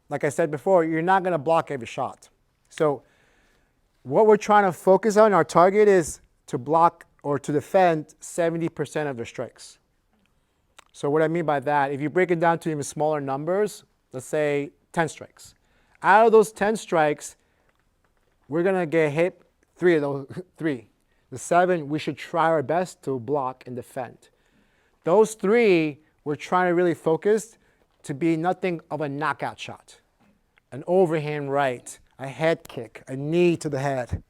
like I said before, you're not going to block every shot. So what we're trying to focus on, our target is to block or to defend 70% of their strikes. So what I mean by that, if you break it down to even smaller numbers, let's say 10 strikes. Out of those 10 strikes, we're going to get hit 3 of those, 3. The 7, we should try our best to block and defend. Those 3, we're trying to really focus to be nothing of a knockout shot. An overhand right, a head kick, a knee to the head,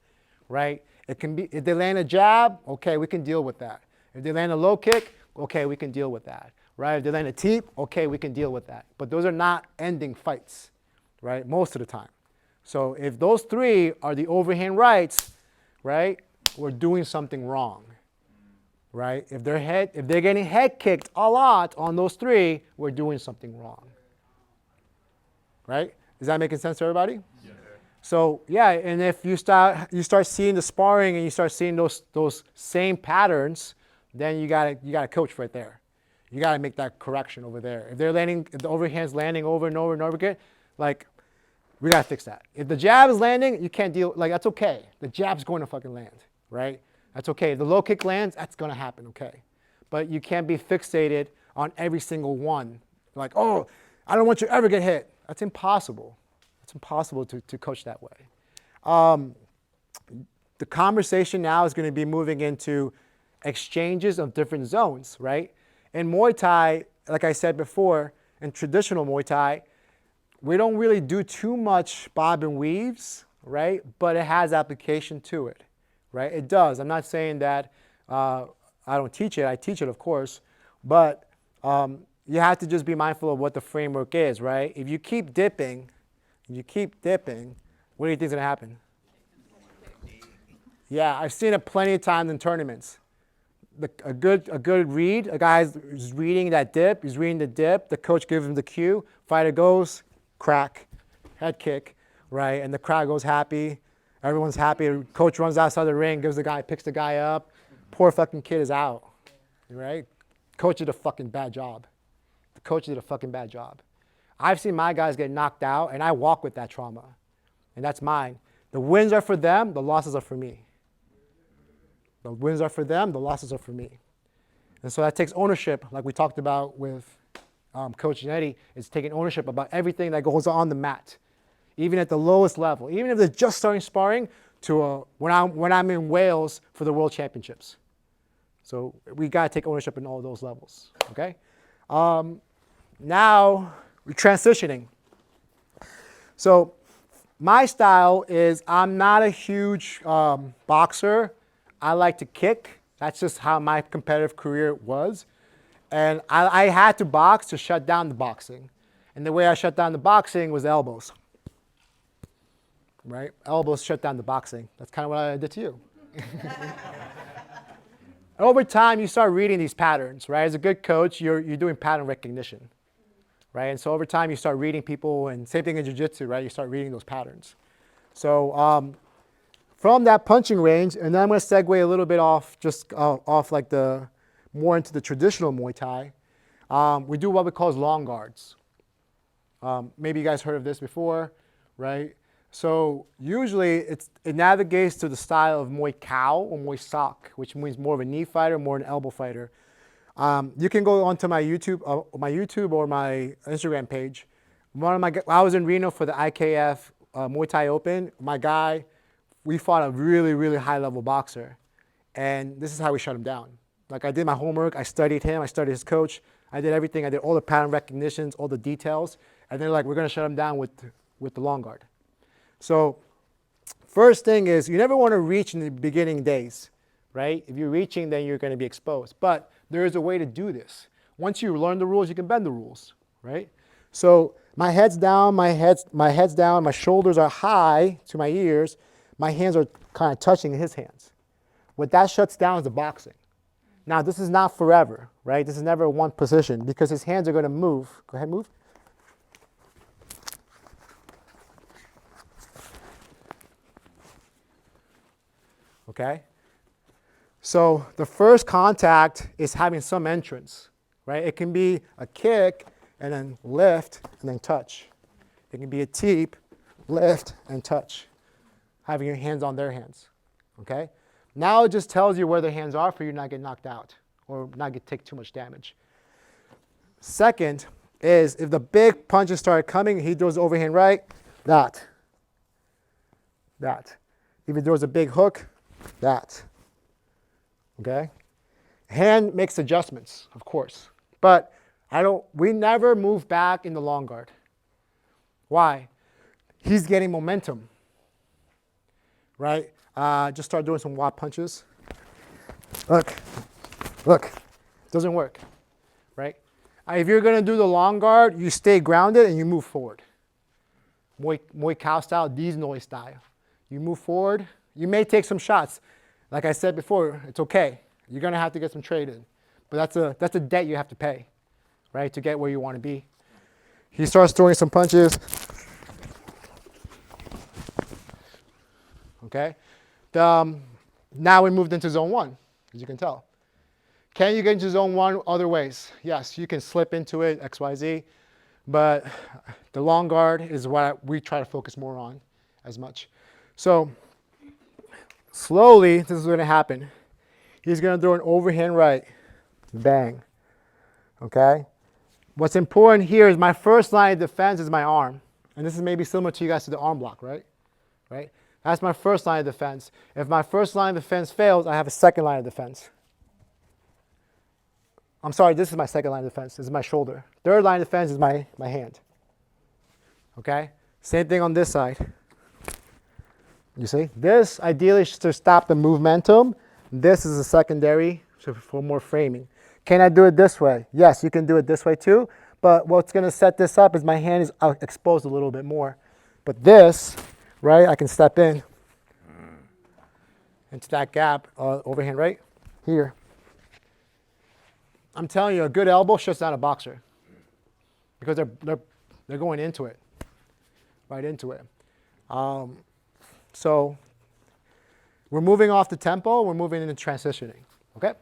right? It can be, if they land a jab, okay, we can deal with that. If they land a low kick, okay, we can deal with that, right? If they land a teep, okay, we can deal with that. But those are not ending fights, right, most of the time. So if those 3 are the overhand rights, right, we're doing something wrong, right? If they're getting head kicked a lot on those 3, we're doing something wrong, right? Is that making sense to everybody? Yes. So yeah, and if you start seeing the sparring and you start seeing those same patterns, then you gotta coach right there. You gotta make that correction over there. If the overhand's landing over and over and over again, like, we gotta fix that. If the jab is landing, you can't deal, like, that's okay. The jab's going to fucking land, right? That's okay. If the low kick lands, that's gonna happen, okay? But you can't be fixated on every single one. Like, oh, I don't want you to ever get hit. That's impossible. It's impossible to coach that way. The conversation now is gonna be moving into exchanges of different zones, right? In Muay Thai, like I said before, in traditional Muay Thai, we don't really do too much bob and weaves, right? But it has application to it, right? It does. I'm not saying that I don't teach it. I teach it, of course. But you have to just be mindful of what the framework is, right? If you keep dipping, what do you think is going to happen? Yeah, I've seen it plenty of times in tournaments. A good read, a guy's reading that dip, he's reading the dip, the coach gives him the cue, fighter goes, crack, head kick, right? And the crowd goes happy, everyone's happy, coach runs outside the ring, picks the guy up, poor fucking kid is out, right? Coach did a fucking bad job. The coach did a fucking bad job. I've seen my guys get knocked out, and I walk with that trauma, and that's mine. The wins are for them, the losses are for me. The wins are for them, the losses are for me. And so that takes ownership, like we talked about with Coach Giannetti, is taking ownership about everything that goes on the mat, even at the lowest level, even if they're just starting sparring to when I'm in Wales for the World Championships. So we got to take ownership in all those levels, okay? Now we're transitioning. So my style is I'm not a huge boxer. I like to kick. That's just how my competitive career was. And I had to box to shut down the boxing. And the way I shut down the boxing was elbows. right? Elbows shut down the boxing. That's kind of what I did to you. Over time, you start reading these patterns, right? As a good coach, you're doing pattern recognition, right? And so over time, you start reading people, and same thing in jiu-jitsu, right? You start reading those patterns. So from that punching range, and then I'm going to segue a little bit off, just off like the more into the traditional Muay Thai. We do what we call long guards. Maybe you guys heard of this before, right? So usually it navigates to the style of Muay Khao or Muay Sok, which means more of a knee fighter, more an elbow fighter. You can go onto my YouTube or my Instagram page. I was in Reno for the IKF Muay Thai Open. My guy, we fought a really, really high level boxer, and this is how we shut him down. Like I did my homework, I studied him, I studied his coach, I did everything, I did all the pattern recognitions, all the details, and they're like, we're gonna shut him down with the long guard. So first thing is you never want to reach in the beginning days, right? If you're reaching, then you're going to be exposed. But there is a way to do this. Once you learn the rules, you can bend the rules, right? So my head's down, my head's down, my shoulders are high to my ears, my hands are kind of touching his hands. What that shuts down is the boxing. Now this is not forever, right? This is never one position because his hands are going to move. Go ahead, move. Okay? So the first contact is having some entrance, right? It can be a kick and then lift and then touch. It can be a teep, lift and touch, having your hands on their hands, okay? Now it just tells you where their hands are for you not get knocked out or not take too much damage. Second is if the big punches start coming, he throws overhand right, that. If he throws a big hook, that. Okay? Hand makes adjustments, of course. But we never move back in the long guard. Why? He's getting momentum. Right? Just start doing some wop punches. Look. Doesn't work. Right? If you're going to do the long guard, you stay grounded and you move forward. Muay Khao style, Noise style. You move forward. You may take some shots. Like I said before, it's okay. You're going to have to get some trade in. But that's a debt you have to pay, right, to get where you want to be. He starts throwing some punches. Okay? Now we moved into zone 1, as you can tell. Can you get into zone 1 other ways? Yes, you can slip into it, X, Y, Z. But the long guard is what we try to focus more on as much. So slowly, this is going to happen. He's going to throw an overhand right. Bang. Okay? What's important here is my first line of defense is my arm. And this is maybe similar to you guys to the arm block, right? Right? That's my first line of defense. If my first line of defense fails, I have a second line of defense. I'm sorry, this is my second line of defense. This is my shoulder. Third line of defense is my hand. Okay? Same thing on this side. You see? This ideally is to stop the momentum. This is a secondary for more framing. Can I do it this way? Yes, you can do it this way too. But what's going to set this up is my hand is exposed a little bit more. But this, right, I can step in into that gap, overhand right, here. I'm telling you, a good elbow shuts down a boxer because they're going into it, right into it. So we're moving off the tempo. We're moving into transitioning, okay?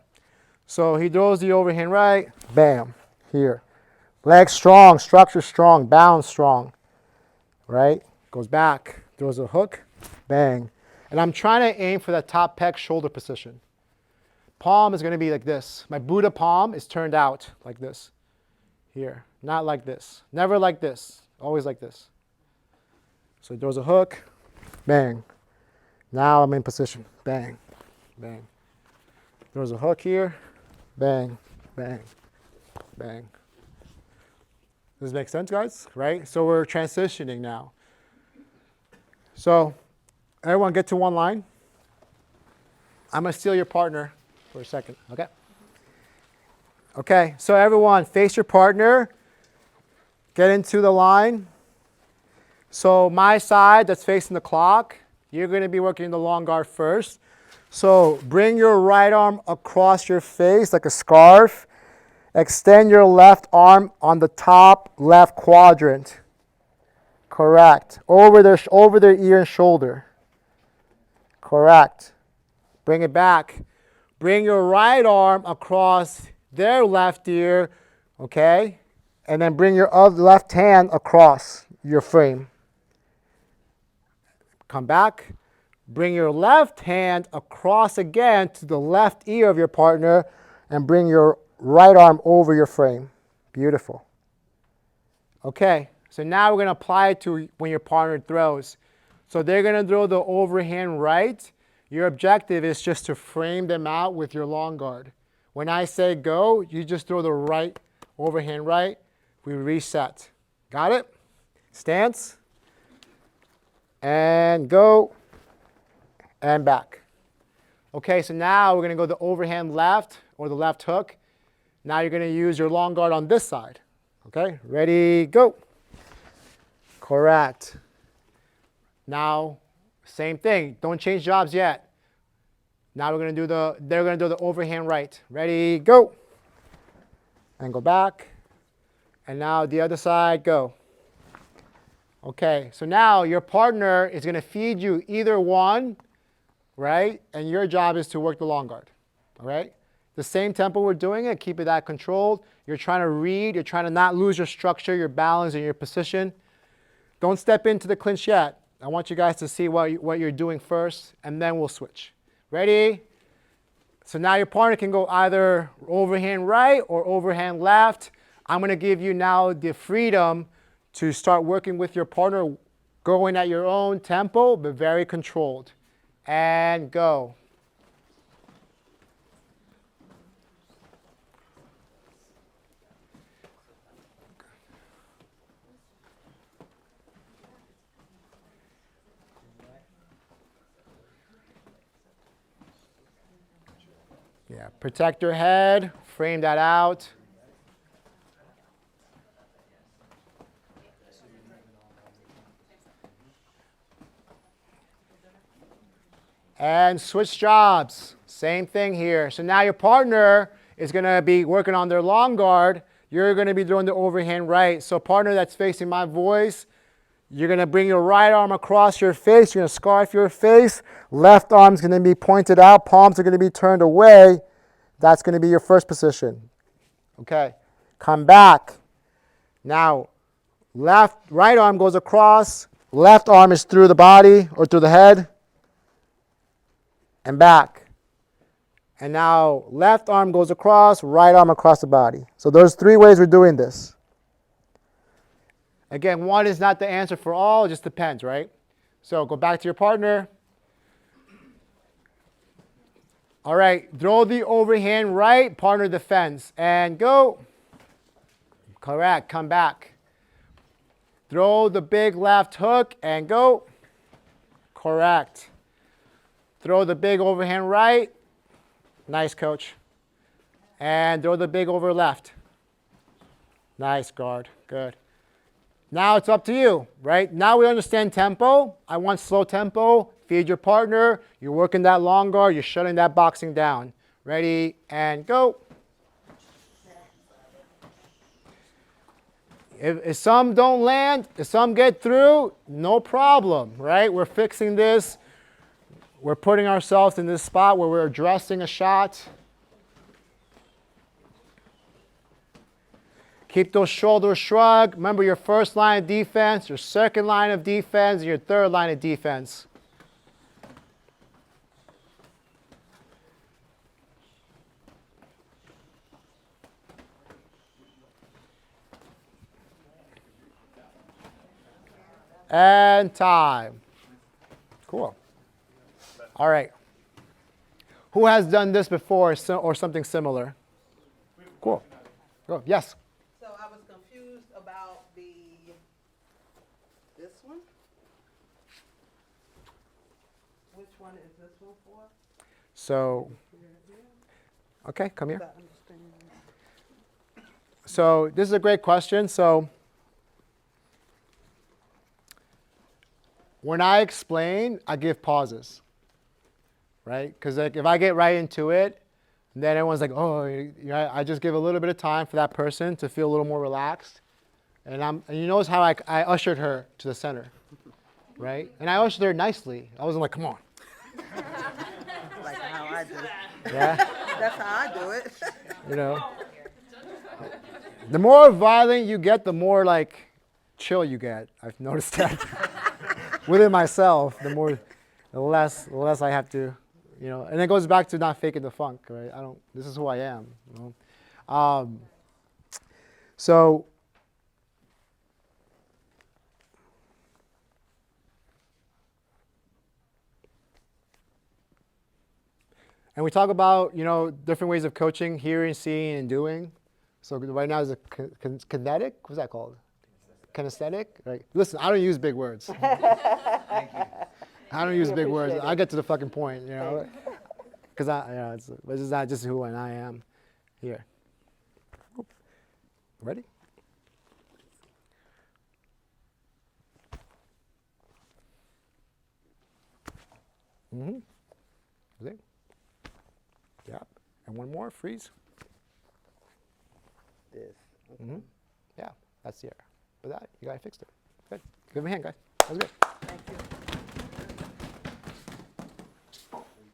So he throws the overhand right, bam, here. Legs strong, structure strong, balance strong, right? Goes back, throws a hook, bang. And I'm trying to aim for that top pec shoulder position. Palm is going to be like this. My Buddha palm is turned out like this, here. Not like this. Never like this. Always like this. So he throws a hook, bang. Now I'm in position. Bang, bang. There's a hook here. Bang, bang, bang. Does this make sense, guys? Right? So we're transitioning now. So everyone get to one line. I'm going to steal your partner for a second, okay? Okay, so everyone face your partner. Get into the line. So my side that's facing the clock, you're going to be working the long guard first. So bring your right arm across your face like a scarf. Extend your left arm on the top left quadrant. Correct. Over their ear and shoulder. Correct. Bring it back. Bring your right arm across their left ear, okay? And then bring your other left hand across your frame. Come back. Bring your left hand across again to the left ear of your partner and bring your right arm over your frame. Beautiful. Okay, so now we're going to apply it to when your partner throws. So they're going to throw the overhand right. Your objective is just to frame them out with your long guard. When I say go, you just throw the right, overhand right. We reset. Got it? Stance. And go. And back. Okay, so now we're going to go the overhand left or the left hook. Now you're going to use your long guard on this side. Okay, ready, go. Correct. Now, same thing. Don't change jobs yet. Now they're going to do the overhand right. Ready, go. And go back. And now the other side, go. Okay, so now your partner is going to feed you either one, right? And your job is to work the long guard, all right? The same tempo we're doing it, keep it that controlled. You're trying to read, you're trying to not lose your structure, your balance, and your position. Don't step into the clinch yet. I want you guys to see what you're doing first, and then we'll switch. Ready? So now your partner can go either overhand right or overhand left. I'm going to give you now the freedom to start working with your partner, going at your own tempo, but very controlled. And go. Yeah, protect your head, frame that out. And switch jobs. Same thing here. So now your partner is going to be working on their long guard. You're going to be doing the overhand right. So partner that's facing my voice, you're going to bring your right arm across your face. You're going to scarf your face. Left arm's going to be pointed out. Palms are going to be turned away. That's going to be your first position. Okay. Come back. Now, right arm goes across. Left arm is through the body or through the head. And back. And now left arm goes across, right arm across the body. So there's 3 ways we're doing this. Again, one is not the answer for all, it just depends, right? So go back to your partner. All right, throw the overhand right, partner defends, and go. Correct, come back. Throw the big left hook and go. Correct. Throw the big overhand right. Nice, coach. And throw the big over left. Nice, guard. Good. Now it's up to you, right? Now we understand tempo. I want slow tempo. Feed your partner. You're working that long guard. You're shutting that boxing down. Ready, and go. If some don't land, if some get through, no problem, right? We're fixing this. We're putting ourselves in this spot where we're addressing a shot. Keep those shoulders shrugged. Remember your first line of defense, your second line of defense, and your third line of defense. And time. Cool. All right. Who has done this before or something similar? Cool. Go. Yes. So I was confused about this one. Which one is this one for? So, okay, come here. So this is a great question. So when I explain, I give pauses, right? Because like if I get right into it, then everyone's like, oh, I just give a little bit of time for that person to feel a little more relaxed. And you notice how I ushered her to the center, right? And I ushered her nicely. I wasn't like, come on. Like how I do. Yeah. That's how I do it. You know, the more violent you get, the more like chill you get. I've noticed that within myself. The less I have to, and it goes back to not faking the funk, right? This is who I am. So. And we talk about, different ways of coaching: hearing, seeing, and doing. So right now is a kinetic. What's that called? Kinesthetic. Right. Listen, I don't use big words. Thank you. I don't use big words. I get to the fucking point, because this is not just who I am here. Ready? Mm-hmm. See? Yeah. And one more. Freeze. This. Mm-hmm. Yeah. That's the error. But you guys fixed it. Good. Give me a hand, guys. That was good. Thank you.